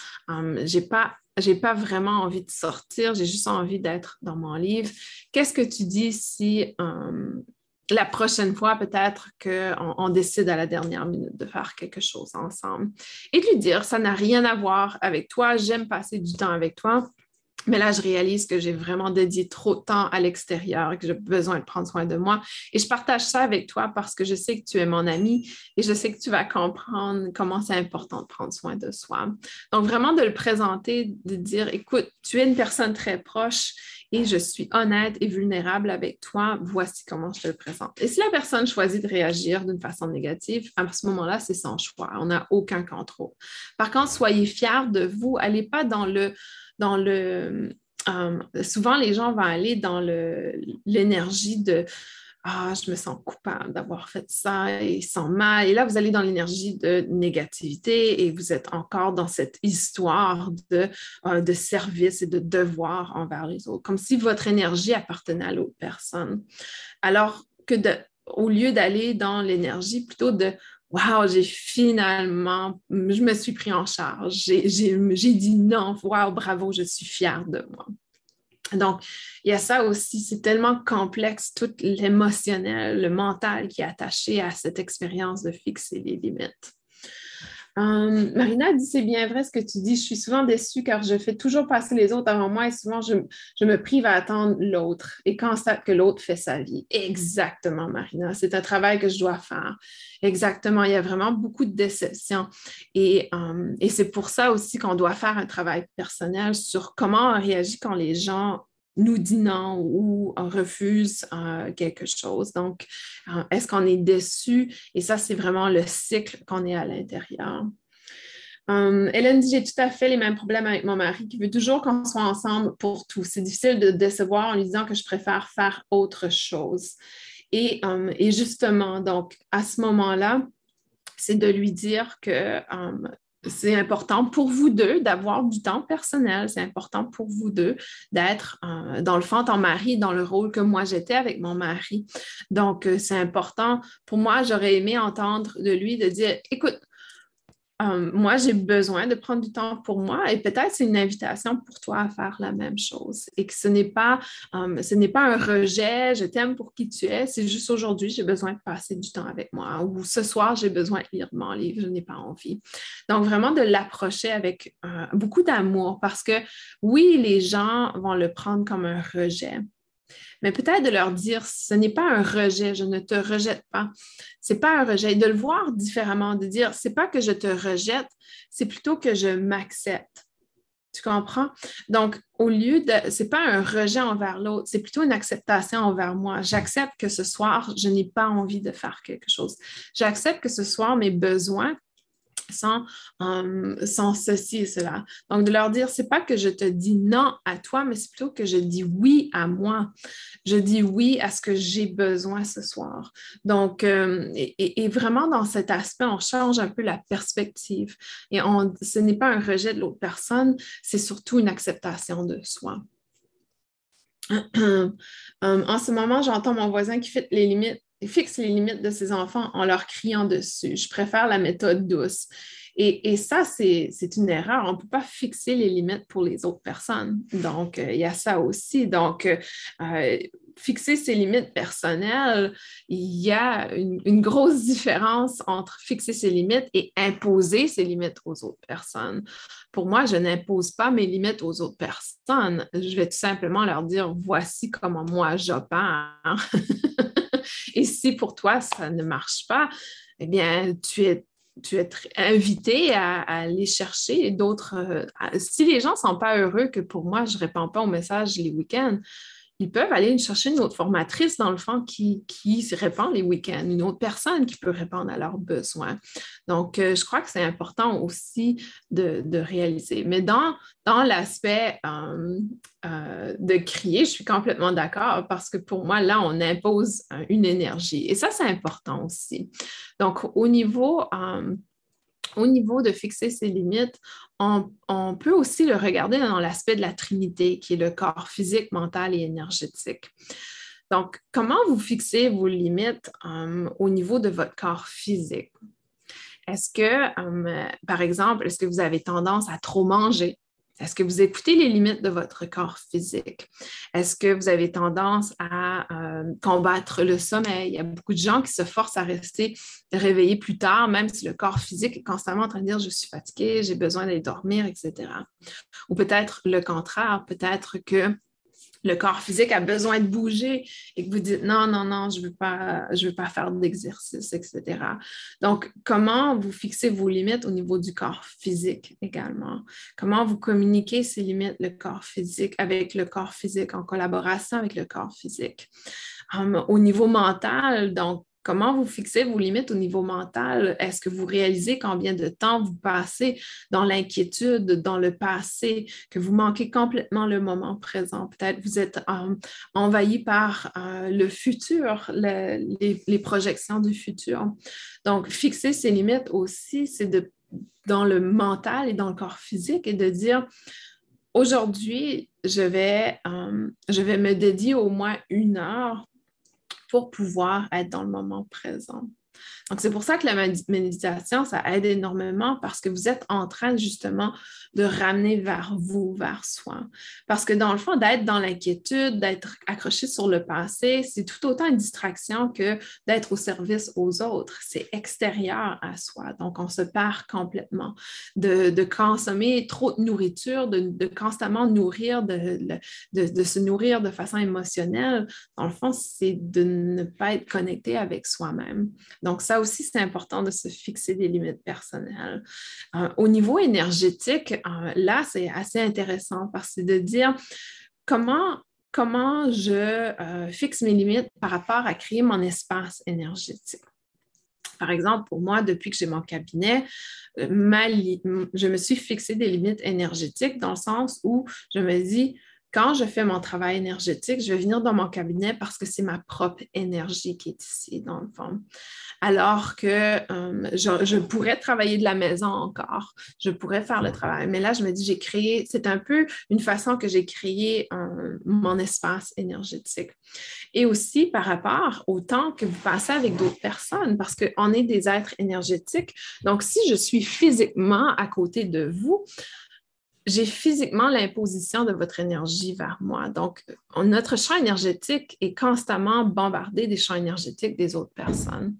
J'ai pas vraiment envie de sortir, j'ai juste envie d'être dans mon livre. Qu'est-ce que tu dis si la prochaine fois, peut-être qu'on décide à la dernière minute de faire quelque chose ensemble? Et de lui dire, ça n'a rien à voir avec toi, j'aime passer du temps avec toi. Mais là, je réalise que j'ai vraiment dédié trop de temps à l'extérieur et que j'ai besoin de prendre soin de moi. Et je partage ça avec toi parce que je sais que tu es mon ami et je sais que tu vas comprendre comment c'est important de prendre soin de soi. Donc, vraiment de le présenter, de dire, écoute, tu es une personne très proche et je suis honnête et vulnérable avec toi. Voici comment je te le présente. Et si la personne choisit de réagir d'une façon négative, à ce moment-là, c'est son choix. On n'a aucun contrôle. Par contre, soyez fiers de vous. Allez pas souvent, les gens vont aller dans l'énergie de ah, je me sens coupable d'avoir fait ça et ils sont mal. Et là, vous allez dans l'énergie de négativité et vous êtes encore dans cette histoire de service et de devoir envers les autres, comme si votre énergie appartenait à l'autre personne. Alors que au lieu d'aller dans l'énergie plutôt de wow, je me suis pris en charge. J'ai dit non, wow, bravo, je suis fière de moi. Donc, il y a ça aussi, c'est tellement complexe, tout l'émotionnel, le mental qui est attaché à cette expérience de fixer les limites. Marina dit, c'est bien vrai ce que tu dis, je suis souvent déçue car je fais toujours passer les autres avant moi et souvent je me prive à attendre l'autre et constate que l'autre fait sa vie. Exactement, Marina, c'est un travail que je dois faire. Exactement, il y a vraiment beaucoup de déception et c'est pour ça aussi qu'on doit faire un travail personnel sur comment on réagit quand les gens nous disent non ou refusent quelque chose. Donc, est-ce qu'on est déçu? Et ça, c'est vraiment le cycle qu'on est à l'intérieur. Hélène dit, j'ai tout à fait les mêmes problèmes avec mon mari qui veut toujours qu'on soit ensemble pour tout. C'est difficile de décevoir en lui disant que je préfère faire autre chose. Et justement, donc, à ce moment-là, c'est de lui dire que c'est important pour vous deux d'avoir du temps personnel. C'est important pour vous deux d'être, dans le fond, ton mari, dans le rôle que moi j'étais avec mon mari. Donc, c'est important. Pour moi, j'aurais aimé entendre de lui de dire, écoute, moi, j'ai besoin de prendre du temps pour moi et peut-être c'est une invitation pour toi à faire la même chose et que ce n'est pas un rejet, je t'aime pour qui tu es, c'est juste aujourd'hui, j'ai besoin de passer du temps avec moi ou ce soir, j'ai besoin de lire mon livre, je n'ai pas envie. Donc, vraiment de l'approcher avec beaucoup d'amour parce que oui, les gens vont le prendre comme un rejet. Mais peut-être de leur dire, ce n'est pas un rejet, je ne te rejette pas. C'est pas un rejet. Et de le voir différemment, de dire, c'est pas que je te rejette, c'est plutôt que je m'accepte. Tu comprends? Donc, au lieu de, c'est pas un rejet envers l'autre, c'est plutôt une acceptation envers moi. J'accepte que ce soir, je n'ai pas envie de faire quelque chose. J'accepte que ce soir, mes besoins sans ceci et cela. Donc, de leur dire, c'est pas que je te dis non à toi, mais c'est plutôt que je dis oui à moi. Je dis oui à ce que j'ai besoin ce soir. Donc, et vraiment dans cet aspect, on change un peu la perspective. Et ce n'est pas un rejet de l'autre personne, c'est surtout une acceptation de soi. En ce moment, j'entends mon voisin qui fixe les limites de ses enfants en leur criant dessus. Je préfère la méthode douce. Et ça, c'est une erreur. On ne peut pas fixer les limites pour les autres personnes. Donc, il y a ça aussi. Donc, fixer ses limites personnelles, il y a une grosse différence entre fixer ses limites et imposer ses limites aux autres personnes. Pour moi, je n'impose pas mes limites aux autres personnes. Je vais tout simplement leur dire, voici comment moi j'opère. Et si pour toi, ça ne marche pas, eh bien, tu es invité à aller chercher d'autres. Si les gens ne sont pas heureux que pour moi, je ne réponds pas aux messages les week-ends, ils peuvent aller chercher une autre formatrice, dans le fond, qui répond les week-ends, une autre personne qui peut répondre à leurs besoins. Donc, je crois que c'est important aussi de réaliser. Mais dans l'aspect de crier, je suis complètement d'accord parce que pour moi, là, on impose une énergie. Et ça, c'est important aussi. Donc, au niveau de fixer ses limites, on peut aussi le regarder dans l'aspect de la Trinité, qui est le corps physique, mental et énergétique. Donc, comment vous fixez vos limites au niveau de votre corps physique? Est-ce que, par exemple, est-ce que vous avez tendance à trop manger? Est-ce que vous écoutez les limites de votre corps physique? Est-ce que vous avez tendance à combattre le sommeil? Il y a beaucoup de gens qui se forcent à rester réveillés plus tard, même si le corps physique est constamment en train de dire je suis fatigué, j'ai besoin d'aller dormir, etc. Ou peut-être le contraire, peut-être que le corps physique a besoin de bouger et que vous dites non, non, non, je veux pas faire d'exercice, etc. Donc, comment vous fixez vos limites au niveau du corps physique également? Comment vous communiquez ces limites, le corps physique, avec le corps physique, en collaboration avec le corps physique? Au niveau mental, donc, comment vous fixez vos limites au niveau mental? Est-ce que vous réalisez combien de temps vous passez dans l'inquiétude, dans le passé, que vous manquez complètement le moment présent? Peut-être vous êtes envahi par le futur, les projections du futur. Donc, fixer ses limites aussi, c'est dans le mental et dans le corps physique et de dire, aujourd'hui, je vais me dédier au moins 1 heure pour pouvoir être dans le moment présent. Donc, c'est pour ça que la méditation, ça aide énormément parce que vous êtes en train justement de ramener vers vous, vers soi. Parce que dans le fond, d'être dans l'inquiétude, d'être accroché sur le passé, c'est tout autant une distraction que d'être au service aux autres. C'est extérieur à soi. Donc, on se perd complètement. De consommer trop de nourriture, de constamment nourrir, de se nourrir de façon émotionnelle, dans le fond, c'est de ne pas être connecté avec soi-même. Donc, ça aussi, c'est important de se fixer des limites personnelles. Au niveau énergétique, là, c'est assez intéressant parce que c'est de dire comment je fixe mes limites par rapport à créer mon espace énergétique. Par exemple, pour moi, depuis que j'ai mon cabinet, je me suis fixé des limites énergétiques dans le sens où je me dis, quand je fais mon travail énergétique, je vais venir dans mon cabinet parce que c'est ma propre énergie qui est ici, dans le fond. Alors que je pourrais travailler de la maison encore, je pourrais faire le travail. Mais là, je me dis, c'est un peu une façon que j'ai créé mon espace énergétique. Et aussi par rapport au temps que vous passez avec d'autres personnes, parce qu'on est des êtres énergétiques. Donc, si je suis physiquement à côté de vous, j'ai physiquement l'imposition de votre énergie vers moi. Donc, notre champ énergétique est constamment bombardé des champs énergétiques des autres personnes.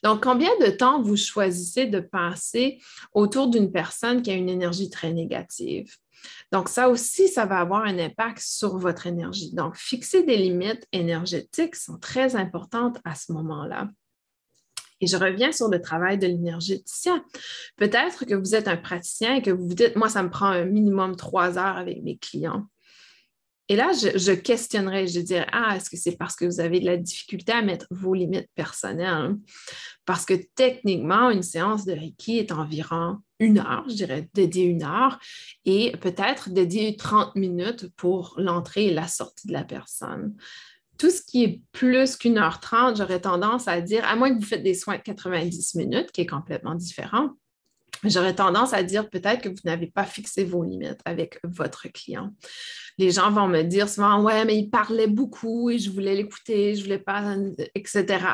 Donc, combien de temps vous choisissez de passer autour d'une personne qui a une énergie très négative? Donc, ça aussi, ça va avoir un impact sur votre énergie. Donc, fixer des limites énergétiques sont très importantes à ce moment-là. Et je reviens sur le travail de l'énergéticien. Peut-être que vous êtes un praticien et que vous vous dites, moi, ça me prend un minimum 3 heures avec mes clients. Et là, je questionnerais, je dirais, est-ce que c'est parce que vous avez de la difficulté à mettre vos limites personnelles? Parce que techniquement, une séance de Reiki est environ 1 heure, je dirais dédiée 1 heure, et peut-être dédiée 30 minutes pour l'entrée et la sortie de la personne. Tout ce qui est plus qu'1 h 30, j'aurais tendance à dire, à moins que vous faites des soins de 90 minutes, qui est complètement différent, j'aurais tendance à dire peut-être que vous n'avez pas fixé vos limites avec votre client. Les gens vont me dire souvent, ouais, mais il parlait beaucoup et je voulais l'écouter, je voulais pas, etc.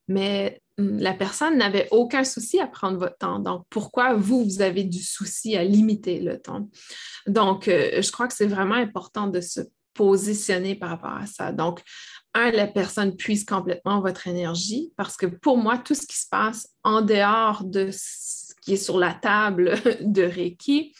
Mais la personne n'avait aucun souci à prendre votre temps. Donc, pourquoi vous avez du souci à limiter le temps? Donc, je crois que c'est vraiment important de se positionner par rapport à ça. Donc, la personne puise complètement votre énergie parce que pour moi, tout ce qui se passe en dehors de ce qui est sur la table de Reiki,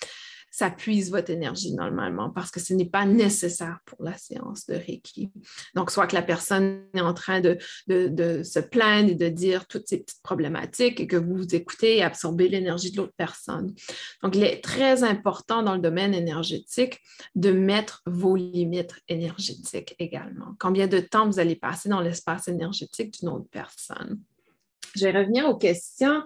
ça puise votre énergie normalement parce que ce n'est pas nécessaire pour la séance de Reiki. Donc, soit que la personne est en train de se plaindre et de dire toutes ces petites problématiques et que vous écoutez et absorbez l'énergie de l'autre personne. Donc, il est très important dans le domaine énergétique de mettre vos limites énergétiques également. Combien de temps vous allez passer dans l'espace énergétique d'une autre personne? Je vais revenir aux questions.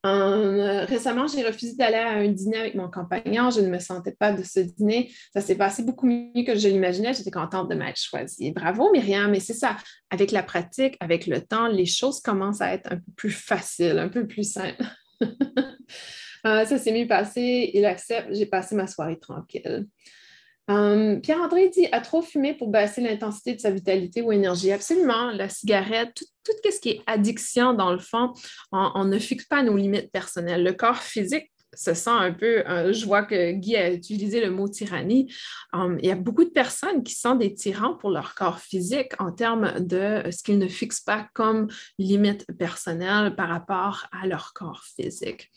Récemment, j'ai refusé d'aller à un dîner avec mon compagnon. Je ne me sentais pas de ce dîner. Ça s'est passé beaucoup mieux que je l'imaginais. J'étais contente de m'être choisie. Bravo, Myriam, mais c'est ça. Avec la pratique, avec le temps, les choses commencent à être un peu plus faciles, un peu plus simples. Ça s'est mieux passé. Il accepte. J'ai passé ma soirée tranquille. Pierre-André dit, a trop fumé pour baisser l'intensité de sa vitalité ou énergie. Absolument, la cigarette, tout ce qui est addiction, dans le fond, on ne fixe pas nos limites personnelles. Le corps physique se sent un peu, je vois que Guy a utilisé le mot tyrannie. Il y a beaucoup de personnes qui sont des tyrans pour leur corps physique en termes de ce qu'ils ne fixent pas comme limite personnelle par rapport à leur corps physique.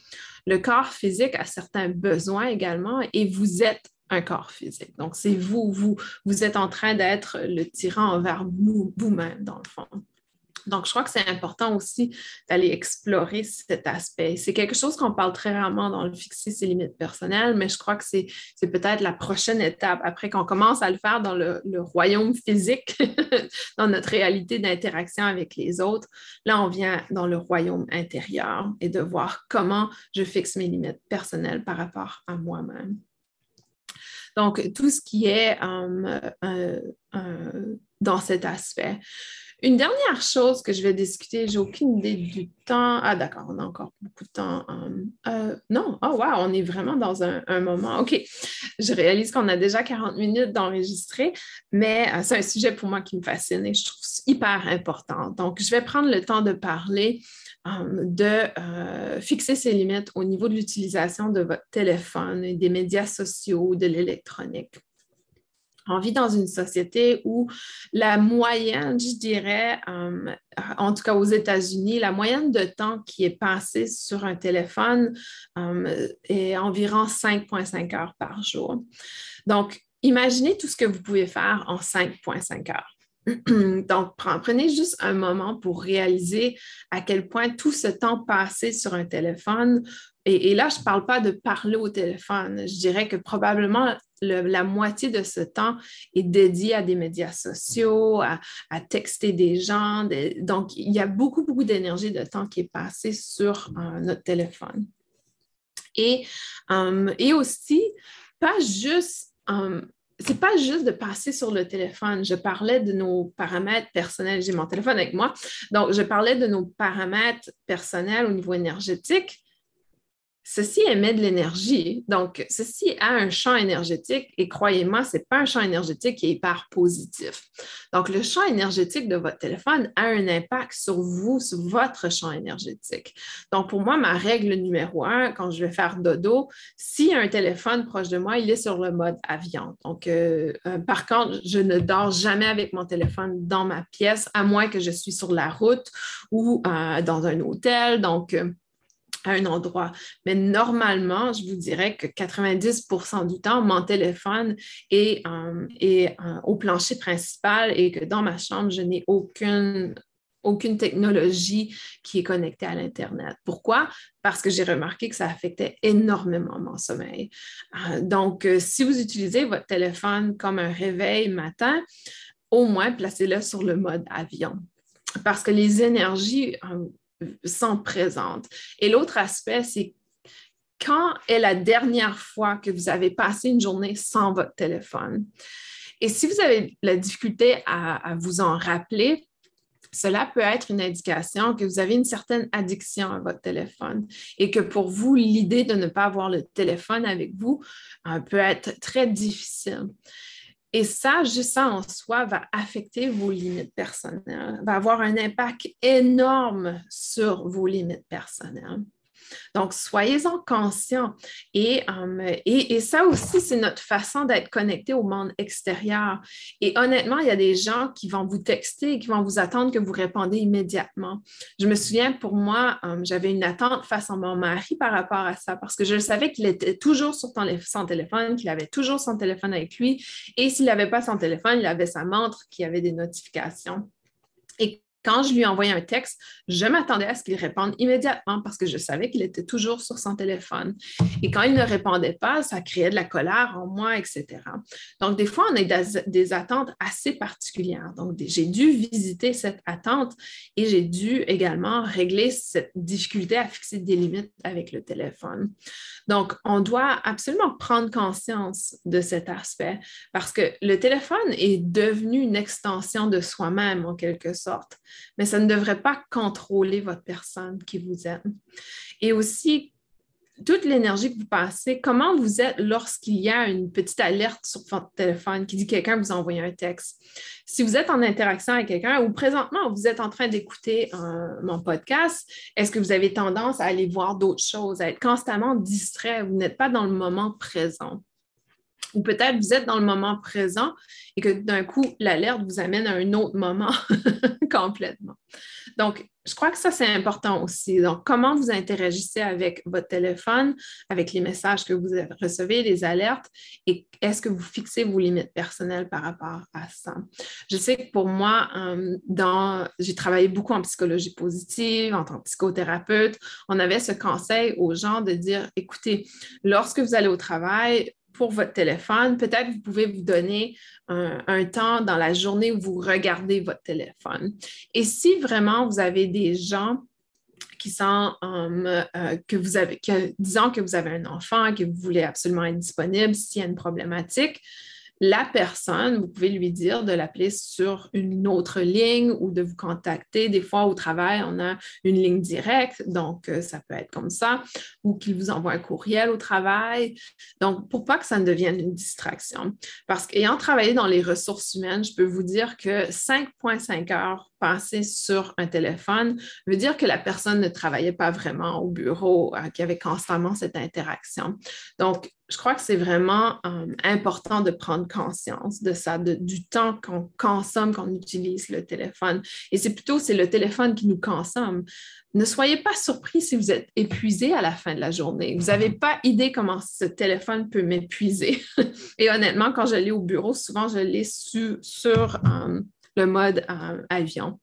Le corps physique a certains besoins également et vous êtes un corps physique. Donc, c'est vous êtes en train d'être le tyran envers vous-même, dans le fond. Donc, je crois que c'est important aussi d'aller explorer cet aspect. C'est quelque chose qu'on parle très rarement dans le fixer ses limites personnelles, mais je crois que c'est peut-être la prochaine étape. Après qu'on commence à le faire dans le royaume physique, dans notre réalité d'interaction avec les autres, là, on vient dans le royaume intérieur et de voir comment je fixe mes limites personnelles par rapport à moi-même. Donc, tout ce qui est dans cet aspect. Une dernière chose que je vais discuter, j'ai aucune idée du temps. Ah, d'accord, on a encore beaucoup de temps. Non, oh wow, on est vraiment dans un moment. OK, je réalise qu'on a déjà 40 minutes d'enregistrer, mais c'est un sujet pour moi qui me fascine et je trouve hyper important. Donc, je vais prendre le temps de parler de fixer ses limites au niveau de l'utilisation de votre téléphone, des médias sociaux, de l'électronique. On vit dans une société où la moyenne, je dirais, en tout cas aux États-Unis, la moyenne de temps qui est passé sur un téléphone est environ 5,5 heures par jour. Donc, imaginez tout ce que vous pouvez faire en 5,5 heures. Donc, prenez juste un moment pour réaliser à quel point tout ce temps passé sur un téléphone, et là, je ne parle pas de parler au téléphone, je dirais que probablement la moitié de ce temps est dédié à des médias sociaux, à texter des gens. Donc, il y a beaucoup, beaucoup d'énergie de temps qui est passé sur notre téléphone. Et aussi, pas juste... c'est pas juste de passer sur le téléphone. Je parlais de nos paramètres personnels. J'ai mon téléphone avec moi. Donc, je parlais de nos paramètres personnels au niveau énergétique. Ceci émet de l'énergie. Donc, ceci a un champ énergétique et croyez-moi, ce n'est pas un champ énergétique qui est hyper positif. Donc, le champ énergétique de votre téléphone a un impact sur vous, sur votre champ énergétique. Donc, pour moi, ma règle numéro 1, quand je vais faire dodo, s'il y a un téléphone proche de moi, il est sur le mode avion. Donc, par contre, je ne dors jamais avec mon téléphone dans ma pièce, à moins que je suis sur la route ou dans un hôtel. Donc, à un endroit. Mais normalement, je vous dirais que 90% du temps, mon téléphone est au plancher principal et que dans ma chambre, je n'ai aucune technologie qui est connectée à l'Internet. Pourquoi? Parce que j'ai remarqué que ça affectait énormément mon sommeil. Donc, si vous utilisez votre téléphone comme un réveil matin, au moins placez-le sur le mode avion. Parce que les énergies sont présentes. Et l'autre aspect, c'est quand est la dernière fois que vous avez passé une journée sans votre téléphone? Et si vous avez la difficulté à vous en rappeler, cela peut être une indication que vous avez une certaine addiction à votre téléphone et que pour vous, l'idée de ne pas avoir le téléphone avec vous peut être très difficile. Et ça, juste ça en soi, va affecter vos limites personnelles, va avoir un impact énorme sur vos limites personnelles. Donc, soyez-en conscients. Et ça aussi, c'est notre façon d'être connecté au monde extérieur. Et honnêtement, il y a des gens qui vont vous texter et qui vont vous attendre que vous répondez immédiatement. Je me souviens, pour moi, j'avais une attente face à mon mari par rapport à ça parce que je savais qu'il était toujours sur son téléphone, qu'il avait toujours son téléphone avec lui. Et s'il n'avait pas son téléphone, il avait sa montre qui avait des notifications. Et quand je lui envoyais un texte, je m'attendais à ce qu'il réponde immédiatement parce que je savais qu'il était toujours sur son téléphone. Et quand il ne répondait pas, ça créait de la colère en moi, etc. Donc, des fois, on a des attentes assez particulières. Donc, j'ai dû visiter cette attente et j'ai dû également régler cette difficulté à fixer des limites avec le téléphone. Donc, on doit absolument prendre conscience de cet aspect parce que le téléphone est devenu une extension de soi-même en quelque sorte. Mais ça ne devrait pas contrôler votre personne qui vous êtes. Et aussi, toute l'énergie que vous passez, comment vous êtes lorsqu'il y a une petite alerte sur votre téléphone qui dit que quelqu'un vous a envoyé un texte. Si vous êtes en interaction avec quelqu'un ou présentement, vous êtes en train d'écouter mon podcast, est-ce que vous avez tendance à aller voir d'autres choses, à être constamment distrait, vous n'êtes pas dans le moment présent? Ou peut-être vous êtes dans le moment présent et que d'un coup, l'alerte vous amène à un autre moment complètement. Donc, je crois que ça, c'est important aussi. Donc, comment vous interagissez avec votre téléphone, avec les messages que vous recevez, les alertes, et est-ce que vous fixez vos limites personnelles par rapport à ça? Je sais que pour moi, j'ai travaillé beaucoup en psychologie positive, en tant que psychothérapeute. On avait ce conseil aux gens de dire, écoutez, lorsque vous allez au travail, pour votre téléphone, peut-être vous pouvez vous donner un temps dans la journée où vous regardez votre téléphone. Et si vraiment vous avez des gens qui sont, disons que vous avez un enfant, que vous voulez absolument être disponible s'il y a une problématique, la personne, vous pouvez lui dire de l'appeler sur une autre ligne ou de vous contacter. Des fois, au travail, on a une ligne directe, donc ça peut être comme ça, ou qu'il vous envoie un courriel au travail. Donc, pour pas que ça ne devienne une distraction. Parce qu'ayant travaillé dans les ressources humaines, je peux vous dire que 5,5 heures passé sur un téléphone veut dire que la personne ne travaillait pas vraiment au bureau, qu'il y avait constamment cette interaction. Donc, je crois que c'est vraiment important de prendre conscience de ça, du temps qu'on consomme, qu'on utilise le téléphone. Et c'est le téléphone qui nous consomme. Ne soyez pas surpris si vous êtes épuisé à la fin de la journée. Vous n'avez pas idée comment ce téléphone peut m'épuiser. Et honnêtement, quand je l'ai au bureau, souvent, je l'ai sur le mode avion.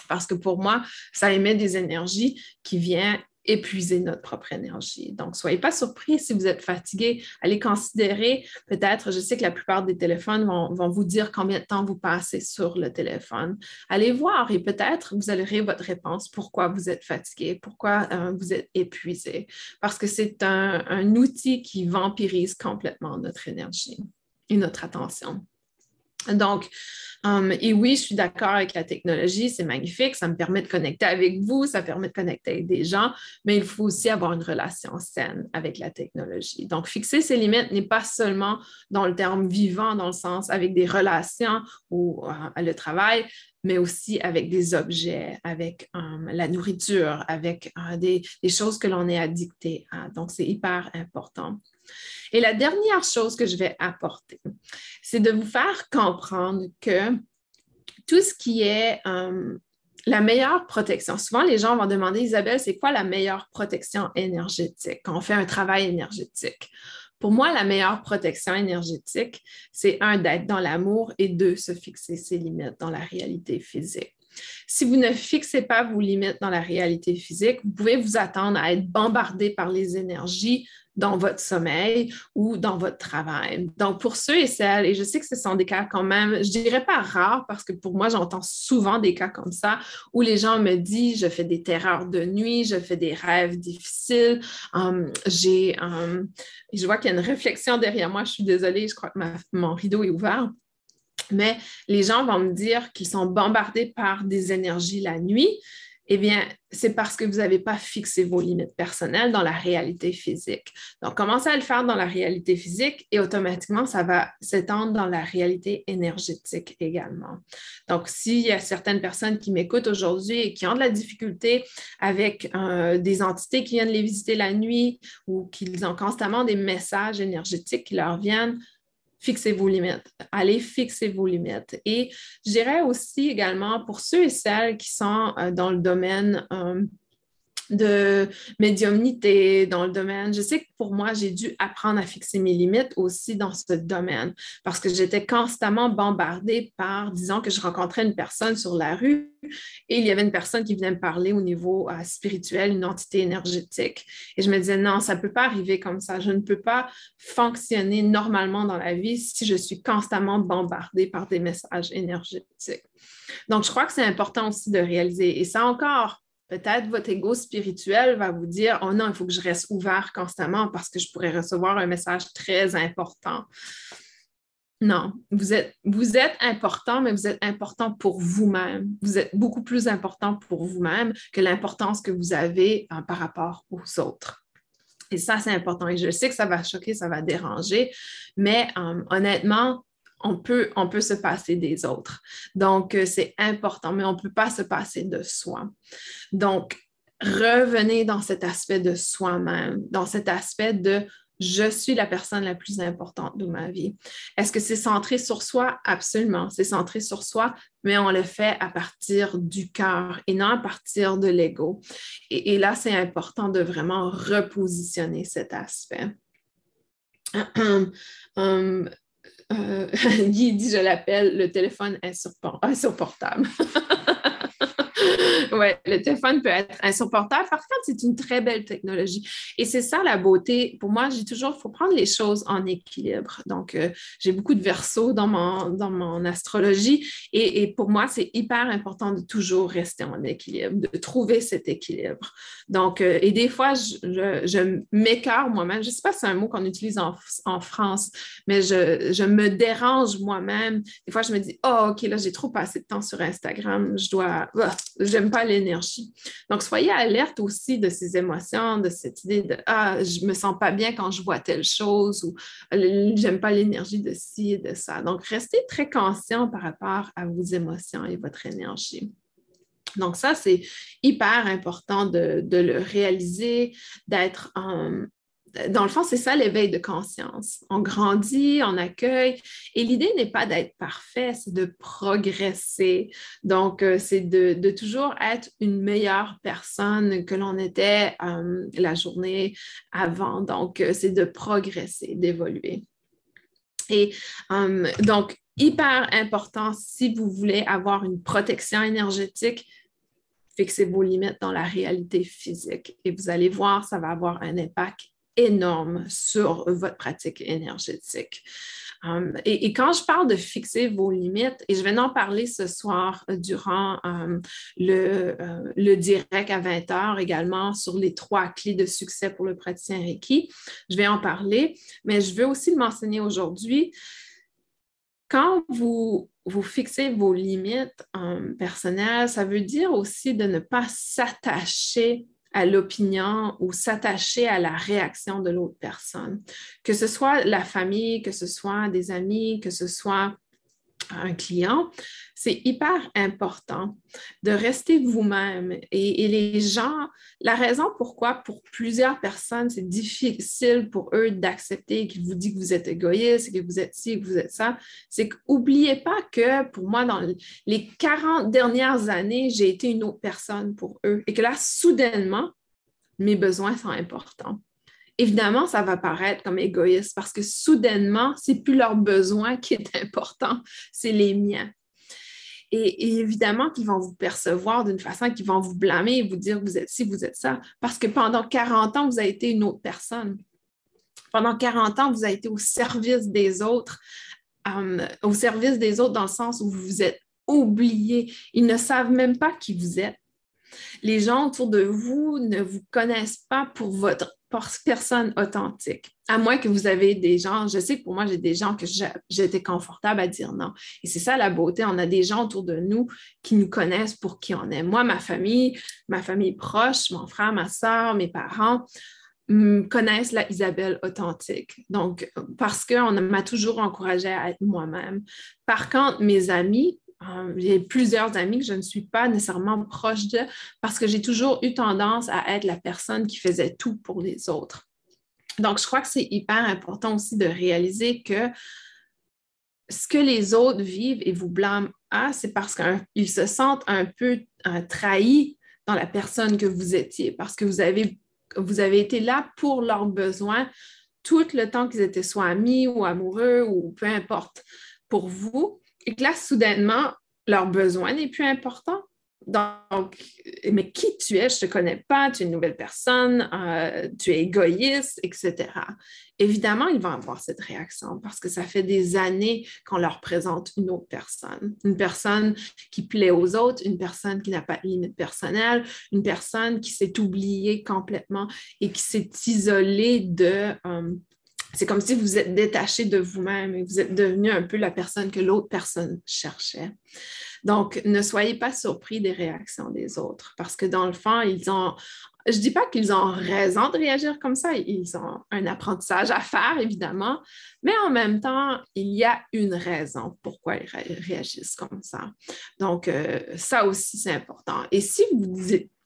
Parce que pour moi, ça émet des énergies qui viennent épuiser notre propre énergie. Donc, soyez pas surpris si vous êtes fatigué. Allez considérer, peut-être, je sais que la plupart des téléphones vont vous dire combien de temps vous passez sur le téléphone. Allez voir et peut-être vous aurez votre réponse. Pourquoi vous êtes fatigué? Pourquoi vous êtes épuisé? Parce que c'est un outil qui vampirise complètement notre énergie et notre attention. Donc, et oui, je suis d'accord avec la technologie, c'est magnifique, ça me permet de connecter avec vous, ça permet de connecter avec des gens, mais il faut aussi avoir une relation saine avec la technologie. Donc, fixer ses limites n'est pas seulement dans le terme vivant, dans le sens avec des relations ou le travail, mais aussi avec des objets, avec la nourriture, avec des choses que l'on est addicté à. Donc, c'est hyper important. Et la dernière chose que je vais apporter, c'est de vous faire comprendre que tout ce qui est la meilleure protection, souvent les gens vont demander, Isabelle, c'est quoi la meilleure protection énergétique quand on fait un travail énergétique? Pour moi, la meilleure protection énergétique, c'est un, d'être dans l'amour et deux, se fixer ses limites dans la réalité physique. Si vous ne fixez pas vos limites dans la réalité physique, vous pouvez vous attendre à être bombardé par les énergies dans votre sommeil ou dans votre travail. Donc, pour ceux et celles, et je sais que ce sont des cas quand même, je ne dirais pas rares, parce que pour moi, j'entends souvent des cas comme ça, où les gens me disent, je fais des terreurs de nuit, je fais des rêves difficiles, je vois qu'il y a une réflexion derrière moi, je suis désolée, je crois que mon rideau est ouvert. Mais les gens vont me dire qu'ils sont bombardés par des énergies la nuit. Eh bien, c'est parce que vous n'avez pas fixé vos limites personnelles dans la réalité physique. Donc, commencez à le faire dans la réalité physique et automatiquement, ça va s'étendre dans la réalité énergétique également. Donc, s'il y a certaines personnes qui m'écoutent aujourd'hui et qui ont de la difficulté avec des entités qui viennent les visiter la nuit ou qu'ils ont constamment des messages énergétiques qui leur viennent, fixez vos limites. Allez fixer vos limites. Et je dirais aussi également pour ceux et celles qui sont dans le domaine de médiumnité, dans le domaine. Je sais que pour moi, j'ai dû apprendre à fixer mes limites aussi dans ce domaine parce que j'étais constamment bombardée par, disons que je rencontrais une personne sur la rue et il y avait une personne qui venait me parler au niveau spirituel, une entité énergétique. Et je me disais, non, ça ne peut pas arriver comme ça. Je ne peux pas fonctionner normalement dans la vie si je suis constamment bombardée par des messages énergétiques. Donc, je crois que c'est important aussi de réaliser. Et ça encore, peut-être votre ego spirituel va vous dire, oh non, il faut que je reste ouvert constamment parce que je pourrais recevoir un message très important. Non, vous êtes important, mais vous êtes important pour vous-même. Vous êtes beaucoup plus important pour vous-même que l'importance que vous avez par rapport aux autres. Et ça, c'est important. Et je sais que ça va choquer, ça va déranger, mais honnêtement, on peut se passer des autres. Donc, c'est important, mais on ne peut pas se passer de soi. Donc, revenez dans cet aspect de soi-même, dans cet aspect de je suis la personne la plus importante de ma vie. Est-ce que c'est centré sur soi? Absolument, c'est centré sur soi, mais on le fait à partir du cœur et non à partir de l'ego. Et là, c'est important de vraiment repositionner cet aspect. Guy dit, je l'appelle le téléphone insupportable. Oui, le téléphone peut être insupportable. Par contre, c'est une très belle technologie. Et c'est ça la beauté. Pour moi, je dis toujours, il faut prendre les choses en équilibre. Donc, j'ai beaucoup de versos dans mon astrologie. Et pour moi, c'est hyper important de toujours rester en équilibre, de trouver cet équilibre. Donc, et des fois, je m'écarte moi-même. Je ne sais pas si c'est un mot qu'on utilise en France, mais je me dérange moi-même. Des fois, je me dis, oh, OK, là, j'ai trop passé de temps sur Instagram. J'aime pas l'énergie. Donc, soyez alerte aussi de ces émotions, de cette idée de je me sens pas bien quand je vois telle chose ou j'aime pas l'énergie de ci et de ça. Donc, restez très conscient par rapport à vos émotions et votre énergie. Donc ça, c'est hyper important de le réaliser, d'être dans le fond, c'est ça l'éveil de conscience. On grandit, on accueille, et l'idée n'est pas d'être parfait, c'est de progresser. Donc, c'est de toujours être une meilleure personne que l'on était la journée avant. Donc, c'est de progresser, d'évoluer. Et donc, hyper important, si vous voulez avoir une protection énergétique, fixez vos limites dans la réalité physique. Et vous allez voir, ça va avoir un impact énorme sur votre pratique énergétique. Et quand je parle de fixer vos limites, et je vais en parler ce soir durant le direct à 20 heures également sur les 3 clés de succès pour le praticien Reiki, je vais en parler, mais je veux aussi le mentionner aujourd'hui. Quand vous fixez vos limites personnelles, ça veut dire aussi de ne pas s'attacher à l'opinion ou s'attacher à la réaction de l'autre personne. Que ce soit la famille, que ce soit des amis, que ce soit un client, c'est hyper important de rester vous-même. Et les gens, la raison pourquoi pour plusieurs personnes, c'est difficile pour eux d'accepter qu'ils vous disent que vous êtes égoïste, que vous êtes ci, que vous êtes ça, c'est qu'oubliez pas que pour moi, dans les 40 dernières années, j'ai été une autre personne pour eux et que là, soudainement, mes besoins sont importants. Évidemment, ça va paraître comme égoïste parce que soudainement, ce n'est plus leur besoin qui est important, c'est les miens. Et évidemment qu'ils vont vous percevoir d'une façon qu'ils vont vous blâmer et vous dire vous êtes ci, vous êtes ça, parce que pendant 40 ans, vous avez été une autre personne. Pendant 40 ans, vous avez été au service des autres dans le sens où vous vous êtes oublié. Ils ne savent même pas qui vous êtes. Les gens autour de vous ne vous connaissent pas pour votre personne authentique. À moins que vous avez des gens, je sais que pour moi, j'ai des gens que j'étais confortable à dire non. Et c'est ça la beauté. On a des gens autour de nous qui nous connaissent pour qui on est. Moi, ma famille proche, mon frère, ma soeur, mes parents, connaissent la Isabelle authentique. Donc, parce qu'on m'a toujours encouragée à être moi-même. Par contre, mes amis, j'ai plusieurs amis que je ne suis pas nécessairement proche d'eux parce que j'ai toujours eu tendance à être la personne qui faisait tout pour les autres. Donc, je crois que c'est hyper important aussi de réaliser que ce que les autres vivent et vous blâment c'est parce qu'ils se sentent un peu trahis dans la personne que vous étiez, parce que vous avez été là pour leurs besoins tout le temps qu'ils étaient soit amis ou amoureux ou peu importe pour vous. Et que là, soudainement, leur besoin n'est plus important. Donc, mais qui tu es? Je ne te connais pas, tu es une nouvelle personne, tu es égoïste, etc. Évidemment, ils vont avoir cette réaction parce que ça fait des années qu'on leur présente une autre personne. Une personne qui plaît aux autres, une personne qui n'a pas de limite personnelle, une personne qui s'est oubliée complètement et qui s'est isolée de... c'est comme si vous êtes détaché de vous-même et vous êtes devenu un peu la personne que l'autre personne cherchait. Donc, ne soyez pas surpris des réactions des autres parce que dans le fond, je ne dis pas qu'ils ont raison de réagir comme ça, ils ont un apprentissage à faire, évidemment, mais en même temps, il y a une raison pourquoi ils réagissent comme ça. Donc, ça aussi, c'est important. Et si vous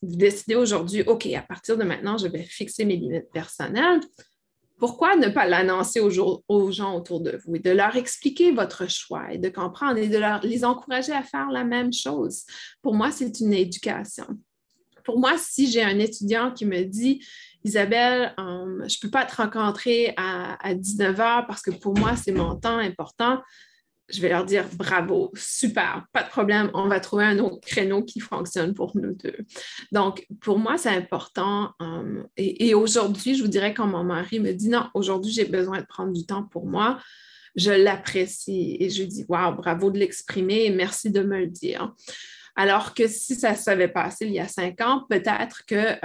décidez aujourd'hui, OK, à partir de maintenant, je vais fixer mes limites personnelles, pourquoi ne pas l'annoncer aux gens autour de vous et de leur expliquer votre choix et de comprendre et de les encourager à faire la même chose? Pour moi, c'est une éducation. Pour moi, si j'ai un étudiant qui me dit « Isabelle, je ne peux pas te rencontrer à 19 heures parce que pour moi, c'est mon temps important », je vais leur dire bravo, super, pas de problème, on va trouver un autre créneau qui fonctionne pour nous deux. Donc, pour moi, c'est important. Et aujourd'hui, je vous dirais quand mon mari me dit non, aujourd'hui, j'ai besoin de prendre du temps pour moi, je l'apprécie et je lui dis waouh, bravo de l'exprimer et merci de me le dire. Alors que si ça s'avait passé il y a 5 ans, peut-être que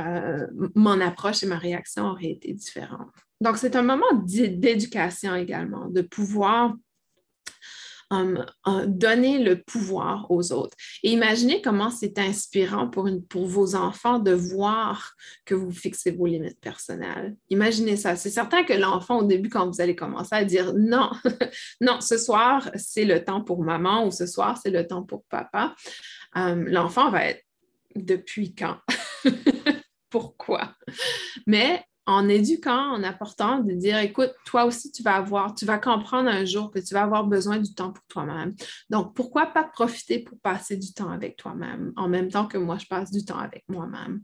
mon approche et ma réaction auraient été différentes. Donc, c'est un moment d'éducation également, de pouvoir donner le pouvoir aux autres. Et imaginez comment c'est inspirant pour vos enfants de voir que vous fixez vos limites personnelles. Imaginez ça. C'est certain que l'enfant, au début, quand vous allez commencer à dire non, non, ce soir, c'est le temps pour maman ou ce soir, c'est le temps pour papa, l'enfant va être depuis quand? Pourquoi? Mais en éduquant, en apportant, de dire, écoute, toi aussi, tu vas comprendre un jour que tu vas avoir besoin du temps pour toi-même. Donc, pourquoi pas profiter pour passer du temps avec toi-même, en même temps que moi, je passe du temps avec moi-même.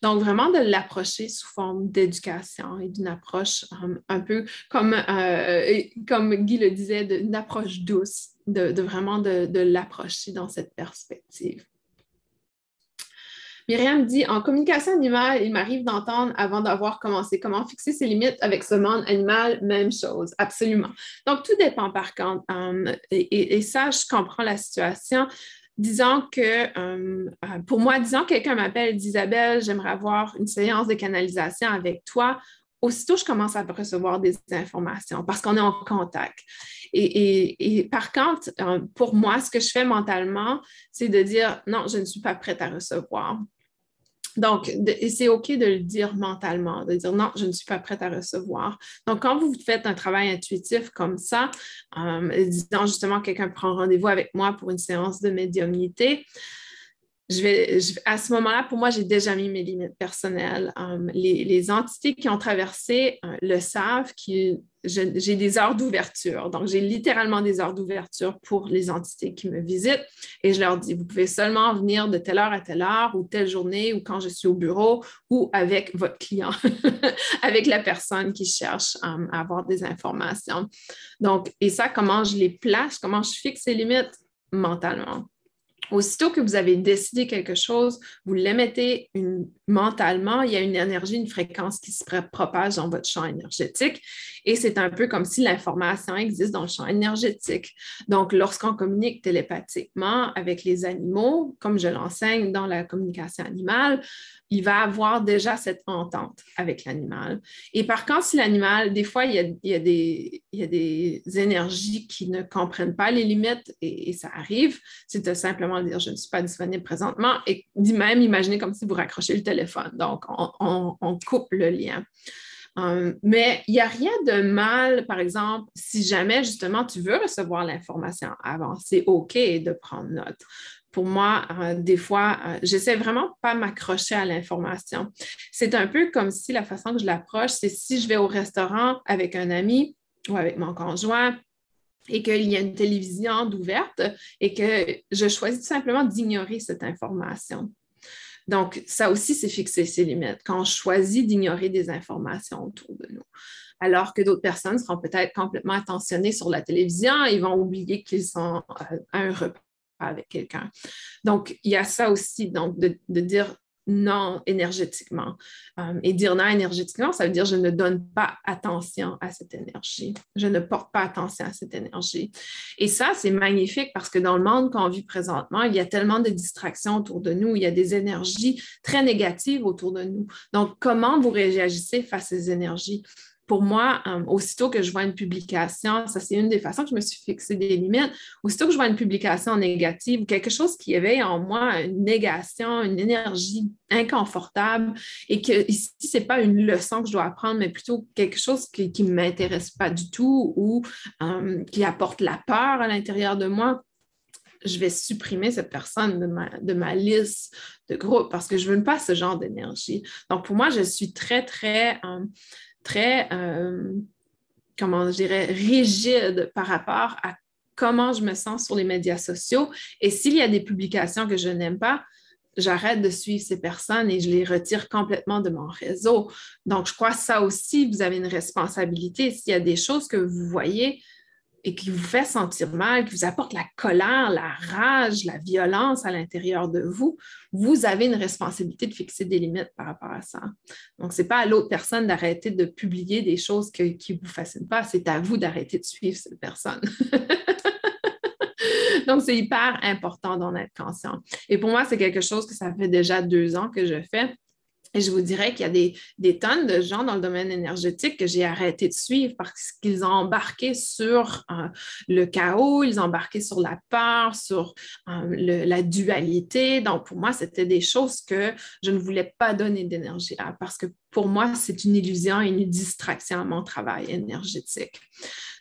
Donc, vraiment de l'approcher sous forme d'éducation et d'une approche un peu comme Guy le disait, d'une approche douce, de vraiment de l'approcher dans cette perspective. Myriam dit, en communication animale, il m'arrive d'entendre avant d'avoir commencé comment fixer ses limites avec ce monde animal, même chose, absolument. Donc, tout dépend par contre. Et ça, je comprends la situation. Disons que, pour moi, disons que quelqu'un m'appelle, dit Isabelle, j'aimerais avoir une séance de canalisation avec toi. Aussitôt, je commence à recevoir des informations parce qu'on est en contact. Et par contre, pour moi, ce que je fais mentalement, c'est de dire non, je ne suis pas prête à recevoir. Donc, c'est OK de le dire mentalement, de dire non, je ne suis pas prête à recevoir. Donc, quand vous faites un travail intuitif comme ça, disons justement quelqu'un prend rendez-vous avec moi pour une séance de médiumnité, à ce moment-là, pour moi, j'ai déjà mis mes limites personnelles. Les entités qui ont traversé le savent que j'ai des heures d'ouverture. Donc, j'ai littéralement des heures d'ouverture pour les entités qui me visitent. Et je leur dis, vous pouvez seulement venir de telle heure à telle heure ou telle journée ou quand je suis au bureau ou avec votre client, avec la personne qui cherche à avoir des informations. Donc, et ça, comment je les place, comment je fixe ces limites mentalement. Aussitôt que vous avez décidé quelque chose, vous l'émettez mentalement, il y a une énergie, une fréquence qui se propage dans votre champ énergétique et c'est un peu comme si l'information existe dans le champ énergétique. Donc, lorsqu'on communique télépathiquement avec les animaux, comme je l'enseigne dans la communication animale, il va avoir déjà cette entente avec l'animal. Et par contre, si l'animal, des fois, il y a des énergies qui ne comprennent pas les limites et ça arrive, c'est de simplement dire je ne suis pas disponible présentement et même imaginer comme si vous raccrochez le téléphone. Donc, on coupe le lien. Mais il n'y a rien de mal, par exemple, si jamais justement tu veux recevoir l'information avant, c'est OK de prendre note. Pour moi, des fois, j'essaie vraiment pas m'accrocher à l'information. C'est un peu comme si la façon que je l'approche, c'est si je vais au restaurant avec un ami ou avec mon conjoint, et qu'il y a une télévision d'ouverte et que je choisis tout simplement d'ignorer cette information. Donc, ça aussi, c'est fixer ses limites quand on choisit d'ignorer des informations autour de nous. Alors que d'autres personnes seront peut-être complètement attentionnées sur la télévision et vont oublier qu'ils sont à un repas avec quelqu'un. Donc, il y a ça aussi, donc de dire non énergétiquement. Et dire non énergétiquement, ça veut dire je ne donne pas attention à cette énergie. Je ne porte pas attention à cette énergie. Et ça, c'est magnifique parce que dans le monde qu'on vit présentement, il y a tellement de distractions autour de nous, il y a des énergies très négatives autour de nous. Donc, comment vous réagissez face à ces énergies? Pour moi, aussitôt que je vois une publication, ça c'est une des façons que je me suis fixé des limites, aussitôt que je vois une publication négative ou quelque chose qui éveille en moi une négation, une énergie inconfortable et que ici, ce n'est pas une leçon que je dois apprendre, mais plutôt quelque chose qui ne m'intéresse pas du tout ou qui apporte la peur à l'intérieur de moi, je vais supprimer cette personne de ma liste de groupe parce que je ne veux pas ce genre d'énergie. Donc, pour moi, je suis très, comment je dirais, rigide par rapport à comment je me sens sur les médias sociaux. Et s'il y a des publications que je n'aime pas, j'arrête de suivre ces personnes et je les retire complètement de mon réseau. Donc, je crois que ça aussi, vous avez une responsabilité. S'il y a des choses que vous voyez et qui vous fait sentir mal, qui vous apporte la colère, la rage, la violence à l'intérieur de vous, vous avez une responsabilité de fixer des limites par rapport à ça. Donc, ce n'est pas à l'autre personne d'arrêter de publier des choses qui ne vous fascinent pas, c'est à vous d'arrêter de suivre cette personne. Donc, c'est hyper important d'en être conscient. Et pour moi, c'est quelque chose que ça fait déjà 2 ans que je fais. Et je vous dirais qu'il y a des tonnes de gens dans le domaine énergétique que j'ai arrêté de suivre parce qu'ils ont embarqué sur le chaos, ils ont embarqué sur la peur, sur la dualité. Donc, pour moi, c'était des choses que je ne voulais pas donner d'énergie à parce que pour moi, c'est une illusion et une distraction à mon travail énergétique.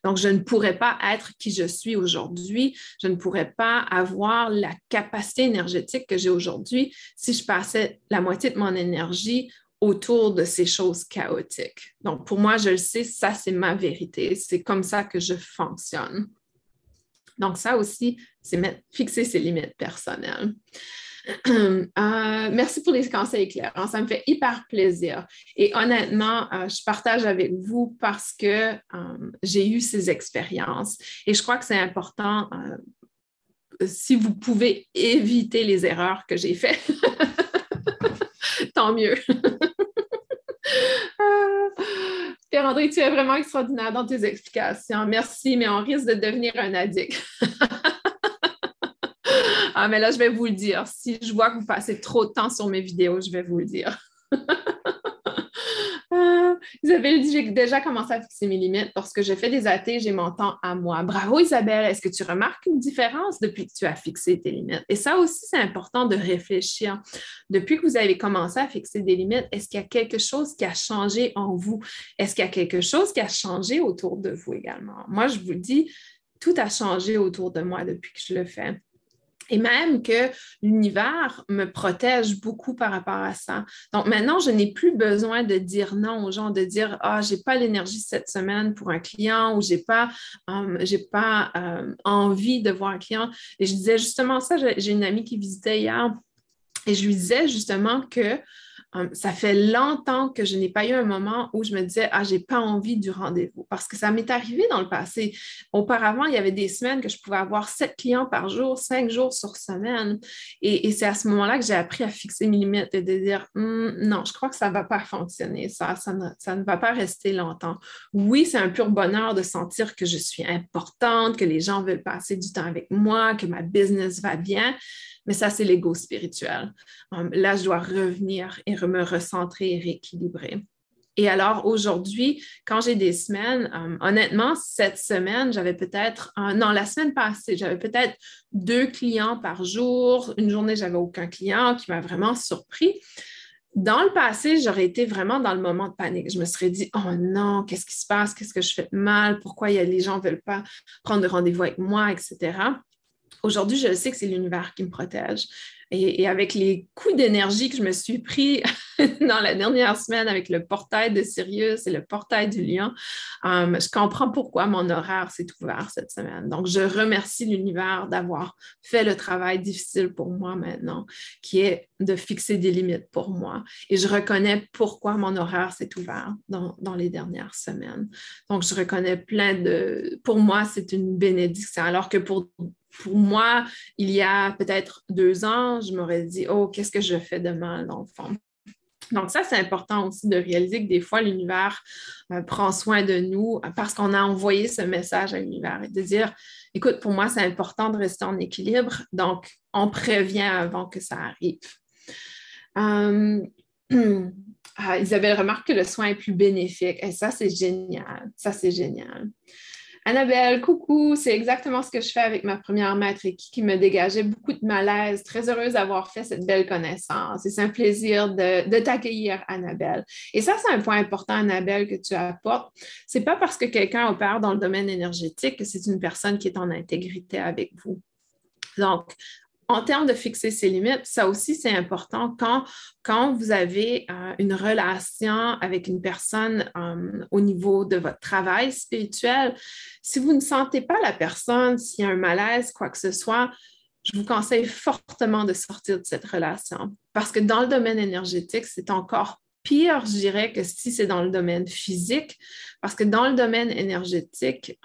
Donc, je ne pourrais pas être qui je suis aujourd'hui, je ne pourrais pas avoir la capacité énergétique que j'ai aujourd'hui si je passais la moitié de mon énergie autour de ces choses chaotiques. Donc, pour moi, je le sais, ça, c'est ma vérité. C'est comme ça que je fonctionne. Donc, ça aussi, c'est fixer ses limites personnelles. Merci pour les conseils clairs. Ça me fait hyper plaisir. Et honnêtement, je partage avec vous parce que j'ai eu ces expériences. Et je crois que c'est important, si vous pouvez éviter les erreurs que j'ai faites, tant mieux. Pierre-André, tu es vraiment extraordinaire dans tes explications. Merci, mais on risque de devenir un addict. Ah, mais là, je vais vous le dire. Si je vois que vous passez trop de temps sur mes vidéos, je vais vous le dire. Isabelle dit, j'ai déjà commencé à fixer mes limites. Lorsque je fais des AT, j'ai mon temps à moi. Bravo, Isabelle. Est-ce que tu remarques une différence depuis que tu as fixé tes limites? Et ça aussi, c'est important de réfléchir. Depuis que vous avez commencé à fixer des limites, est-ce qu'il y a quelque chose qui a changé en vous? Est-ce qu'il y a quelque chose qui a changé autour de vous également? Moi, je vous dis, tout a changé autour de moi depuis que je le fais. Et même que l'univers me protège beaucoup par rapport à ça. Donc maintenant, je n'ai plus besoin de dire non aux gens, de dire ah, j'ai pas l'énergie cette semaine pour un client ou j'ai pas envie de voir un client. Et je disais justement ça, j'ai une amie qui visitait hier et je lui disais justement que ça fait longtemps que je n'ai pas eu un moment où je me disais « Ah, j'ai pas envie du rendez-vous » parce que ça m'est arrivé dans le passé. Auparavant, il y avait des semaines que je pouvais avoir 7 clients par jour, 5 jours sur semaine. Et c'est à ce moment-là que j'ai appris à fixer mes limites et de dire non, je crois que ça ne va pas fonctionner, ça ne va pas rester longtemps. Oui, c'est un pur bonheur de sentir que je suis importante, que les gens veulent passer du temps avec moi, que ma business va bien. Mais ça, c'est l'ego spirituel. Là, je dois revenir et me recentrer et rééquilibrer. Et alors, aujourd'hui, quand j'ai des semaines, honnêtement, cette semaine, j'avais peut-être, non, la semaine passée, j'avais peut-être 2 clients par jour. Une journée, je n'avais aucun client qui m'a vraiment surpris. Dans le passé, j'aurais été vraiment dans le moment de panique. Je me serais dit, oh non, qu'est-ce qui se passe? Qu'est-ce que je fais de mal? Pourquoi les gens ne veulent pas prendre de rendez-vous avec moi, etc. Aujourd'hui, je sais que c'est l'univers qui me protège. Et avec les coups d'énergie que je me suis pris dans la dernière semaine avec le portail de Sirius et le portail du Lion, je comprends pourquoi mon horaire s'est ouvert cette semaine. Donc, je remercie l'univers d'avoir fait le travail difficile pour moi maintenant, qui est de fixer des limites pour moi. Et je reconnais pourquoi mon horaire s'est ouvert dans les dernières semaines. Donc, je reconnais pour moi, c'est une bénédiction. Alors que pour moi, il y a peut-être 2 ans, je m'aurais dit, oh, qu'est-ce que je fais de mal dans le fond? Donc ça, c'est important aussi de réaliser que des fois, l'univers prend soin de nous parce qu'on a envoyé ce message à l'univers et de dire, écoute, pour moi, c'est important de rester en équilibre, donc on prévient avant que ça arrive. Isabelle remarque que le soin est plus bénéfique. Et ça, c'est génial. Ça, c'est génial. Annabelle, coucou, c'est exactement ce que je fais avec ma première maître qui me dégageait beaucoup de malaise. Très heureuse d'avoir fait cette belle connaissance. Et c'est un plaisir de t'accueillir, Annabelle. Et ça, c'est un point important, Annabelle, que tu apportes. C'est pas parce que quelqu'un opère dans le domaine énergétique que c'est une personne qui est en intégrité avec vous. Donc, en termes de fixer ses limites, ça aussi, c'est important quand vous avez une relation avec une personne au niveau de votre travail spirituel. Si vous ne sentez pas la personne, s'il y a un malaise, quoi que ce soit, je vous conseille fortement de sortir de cette relation. Parce que dans le domaine énergétique, c'est encore pire, je dirais, que si c'est dans le domaine physique, parce que dans le domaine énergétique,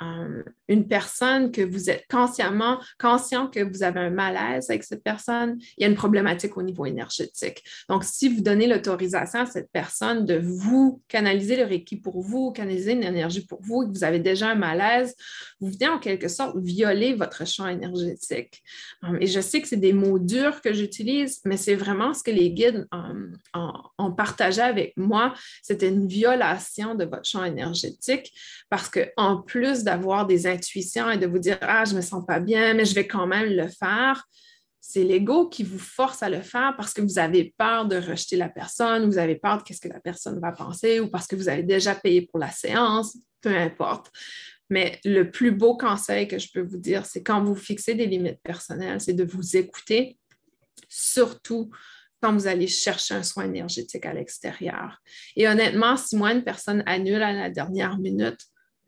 une personne que vous êtes conscient que vous avez un malaise avec cette personne, il y a une problématique au niveau énergétique. Donc, si vous donnez l'autorisation à cette personne de vous canaliser le Reiki pour vous, canaliser une énergie pour vous, et que vous avez déjà un malaise, vous venez en quelque sorte violer votre champ énergétique. Et je sais que c'est des mots durs que j'utilise, mais c'est vraiment ce que les guides ont partagé avec moi. C'était une violation de votre champ énergétique parce qu'en plus d'avoir des intuitions et de vous dire « Ah, je ne me sens pas bien, mais je vais quand même le faire », c'est l'ego qui vous force à le faire parce que vous avez peur de rejeter la personne, vous avez peur de qu'est-ce que la personne va penser ou parce que vous avez déjà payé pour la séance, peu importe. Mais le plus beau conseil que je peux vous dire, c'est quand vous fixez des limites personnelles, c'est de vous écouter, surtout quand vous allez chercher un soin énergétique à l'extérieur. Et honnêtement, si moi, une personne annule à la dernière minute,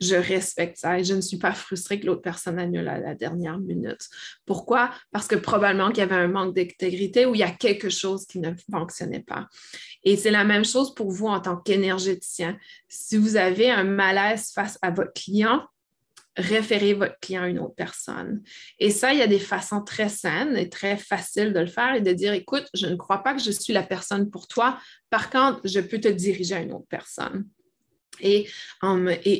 je respecte ça et je ne suis pas frustrée que l'autre personne annule à la dernière minute. Pourquoi? Parce que probablement qu'il y avait un manque d'intégrité ou il y a quelque chose qui ne fonctionnait pas. Et c'est la même chose pour vous en tant qu'énergéticien. Si vous avez un malaise face à votre client, référer votre client à une autre personne. Et ça, il y a des façons très saines et très faciles de le faire et de dire, écoute, je ne crois pas que je suis la personne pour toi. Par contre, je peux te diriger à une autre personne. Et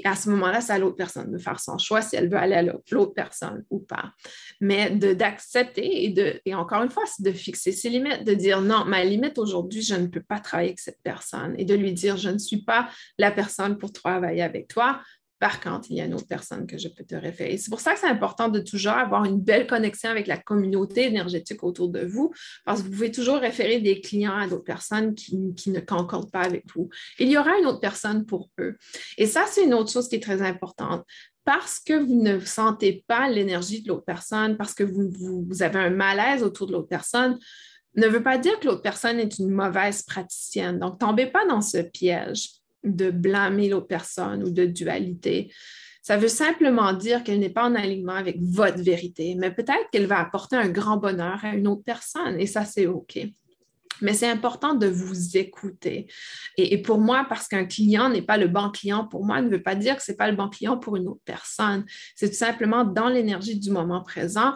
à ce moment-là, c'est à l'autre personne de faire son choix si elle veut aller à l'autre personne ou pas. Mais d'accepter et encore une fois, c'est de fixer ses limites, de dire non, ma limite aujourd'hui, je ne peux pas travailler avec cette personne et de lui dire, je ne suis pas la personne pour travailler avec toi. Par contre, il y a une autre personne que je peux te référer. C'est pour ça que c'est important de toujours avoir une belle connexion avec la communauté énergétique autour de vous, parce que vous pouvez toujours référer des clients à d'autres personnes qui ne concordent pas avec vous. Il y aura une autre personne pour eux. Et ça, c'est une autre chose qui est très importante. Parce que vous ne sentez pas l'énergie de l'autre personne, parce que vous avez un malaise autour de l'autre personne, ne veut pas dire que l'autre personne est une mauvaise praticienne. Donc, tombez pas dans ce piège de blâmer l'autre personne ou de dualité. Ça veut simplement dire qu'elle n'est pas en alignement avec votre vérité, mais peut-être qu'elle va apporter un grand bonheur à une autre personne et ça, c'est OK. Mais c'est important de vous écouter. Et pour moi, parce qu'un client n'est pas le bon client pour moi, ne veut pas dire que ce n'est pas le bon client pour une autre personne. C'est tout simplement dans l'énergie du moment présent.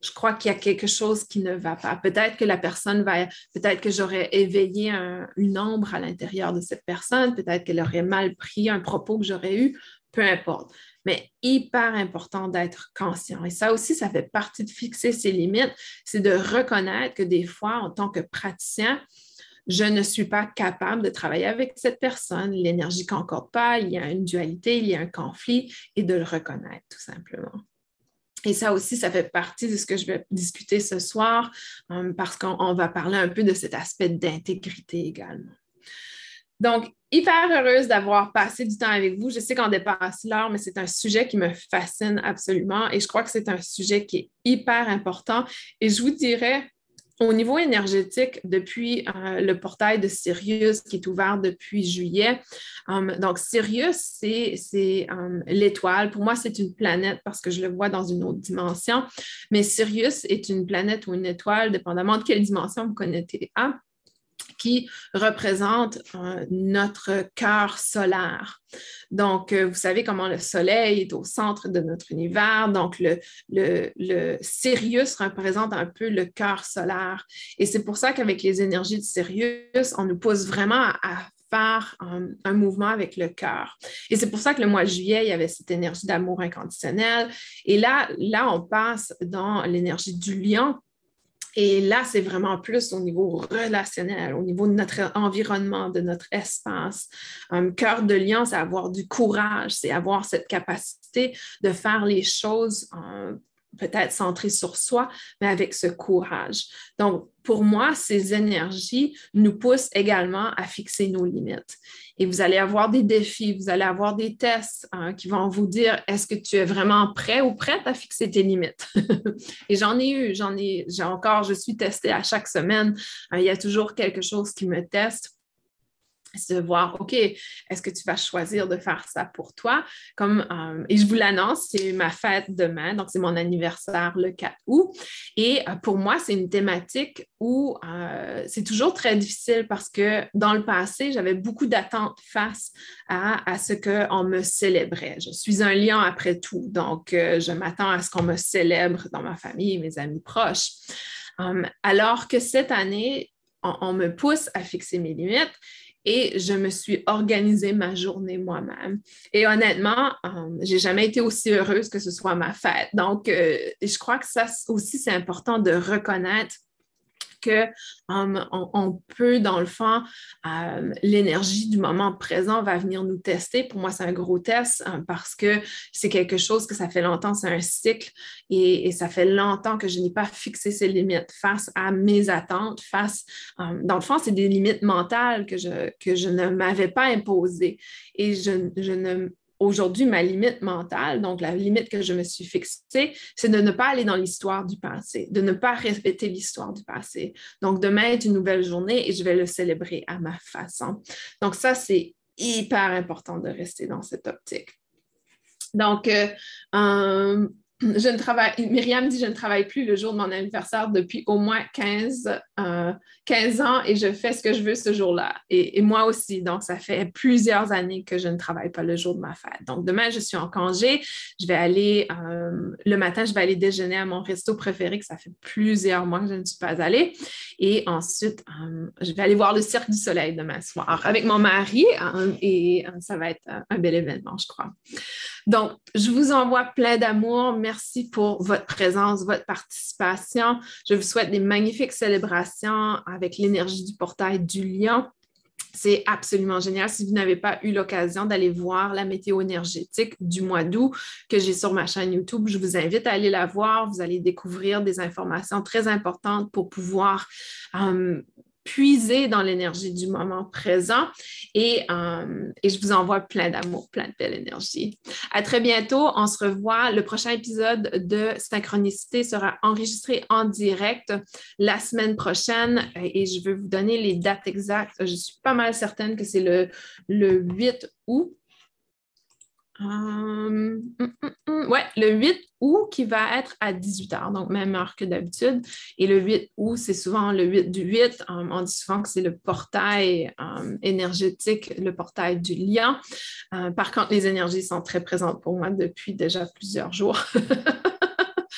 Je crois qu'il y a quelque chose qui ne va pas. Peut-être que la personne peut-être que j'aurais éveillé une ombre à l'intérieur de cette personne, peut-être qu'elle aurait mal pris un propos que j'aurais eu, peu importe. Mais hyper important d'être conscient. Et ça aussi, ça fait partie de fixer ses limites, c'est de reconnaître que des fois, en tant que praticien, je ne suis pas capable de travailler avec cette personne, l'énergie ne concorde pas, il y a une dualité, il y a un conflit, et de le reconnaître tout simplement. Et ça aussi, ça fait partie de ce que je vais discuter ce soir parce qu'on va parler un peu de cet aspect d'intégrité également. Donc, hyper heureuse d'avoir passé du temps avec vous. Je sais qu'on dépasse l'heure, mais c'est un sujet qui me fascine absolument et je crois que c'est un sujet qui est hyper important. Et je vous dirais, au niveau énergétique, depuis le portail de Sirius qui est ouvert depuis juillet, donc Sirius, c'est l'étoile. Pour moi, c'est une planète parce que je le vois dans une autre dimension, mais Sirius est une planète ou une étoile, dépendamment de quelle dimension vous connectez à, qui représente notre cœur solaire. Donc, vous savez comment le Soleil est au centre de notre univers. Donc, le Sirius représente un peu le cœur solaire. Et c'est pour ça qu'avec les énergies de Sirius, on nous pousse vraiment à faire un mouvement avec le cœur. Et c'est pour ça que le mois de juillet, il y avait cette énergie d'amour inconditionnel. Et là, on passe dans l'énergie du lion. Et là, c'est vraiment plus au niveau relationnel, au niveau de notre environnement, de notre espace. Cœur de lion, c'est avoir du courage, c'est avoir cette capacité de faire les choses peut-être centrées sur soi, mais avec ce courage. Donc, pour moi, ces énergies nous poussent également à fixer nos limites. Et vous allez avoir des défis, vous allez avoir des tests qui vont vous dire, est-ce que tu es vraiment prêt ou prête à fixer tes limites? Et je suis testée à chaque semaine. Il y a toujours quelque chose qui me teste. C'est de voir, OK, est-ce que tu vas choisir de faire ça pour toi? Et je vous l'annonce, c'est ma fête demain, donc c'est mon anniversaire le 4 août. Et pour moi, c'est une thématique où c'est toujours très difficile parce que dans le passé, j'avais beaucoup d'attentes face à ce qu'on me célébrait. Je suis un lion après tout, donc je m'attends à ce qu'on me célèbre dans ma famille et mes amis proches. Alors que cette année, on me pousse à fixer mes limites. Et je me suis organisée ma journée moi-même. Et honnêtement, je n'ai jamais été aussi heureuse que ce soit ma fête. Donc, je crois que ça aussi, c'est important de reconnaître on peut, dans le fond, l'énergie du moment présent va venir nous tester. Pour moi, c'est un gros test parce que c'est quelque chose que ça fait longtemps, c'est un cycle et ça fait longtemps que je n'ai pas fixé ces limites face à mes attentes, dans le fond, c'est des limites mentales que je ne m'avais pas imposées. Et aujourd'hui, ma limite mentale, donc la limite que je me suis fixée, c'est de ne pas aller dans l'histoire du passé, de ne pas répéter l'histoire du passé. Donc, demain est une nouvelle journée et je vais le célébrer à ma façon. Donc, ça, c'est hyper important de rester dans cette optique. Donc, Myriam dit, je ne travaille plus le jour de mon anniversaire depuis au moins 15 ans et je fais ce que je veux ce jour-là. Et moi aussi, donc ça fait plusieurs années que je ne travaille pas le jour de ma fête. Donc demain, je suis en congé. Je vais aller, le matin, je vais aller déjeuner à mon resto préféré, que ça fait plusieurs mois que je ne suis pas allée. Et ensuite, je vais aller voir le Cirque du Soleil demain soir avec mon mari et ça va être un bel événement, je crois. Donc, je vous envoie plein d'amour. Merci pour votre présence, votre participation. Je vous souhaite des magnifiques célébrations avec l'énergie du portail du lion. C'est absolument génial. Si vous n'avez pas eu l'occasion d'aller voir la météo énergétique du mois d'août que j'ai sur ma chaîne YouTube, je vous invite à aller la voir. Vous allez découvrir des informations très importantes pour pouvoir puiser dans l'énergie du moment présent et je vous envoie plein d'amour, plein de belle énergie. À très bientôt. On se revoit. Le prochain épisode de Synchronicité sera enregistré en direct la semaine prochaine et je vais vous donner les dates exactes. Je suis pas mal certaine que c'est le 8 août. Le 8 août qui va être à 18h, donc même heure que d'habitude. Et le 8 août, c'est souvent le 8 du 8. On dit souvent que c'est le portail énergétique, le portail du lion. Par contre, les énergies sont très présentes pour moi depuis déjà plusieurs jours.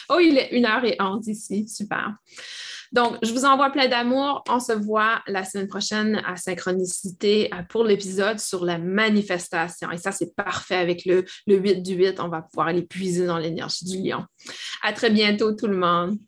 Oh, il est 1h11 ici. Super. Donc, je vous envoie plein d'amour. On se voit la semaine prochaine à Synchronicité pour l'épisode sur la manifestation. Et ça, c'est parfait avec le 8 du 8. On va pouvoir aller puiser dans l'énergie du lion. À très bientôt, tout le monde.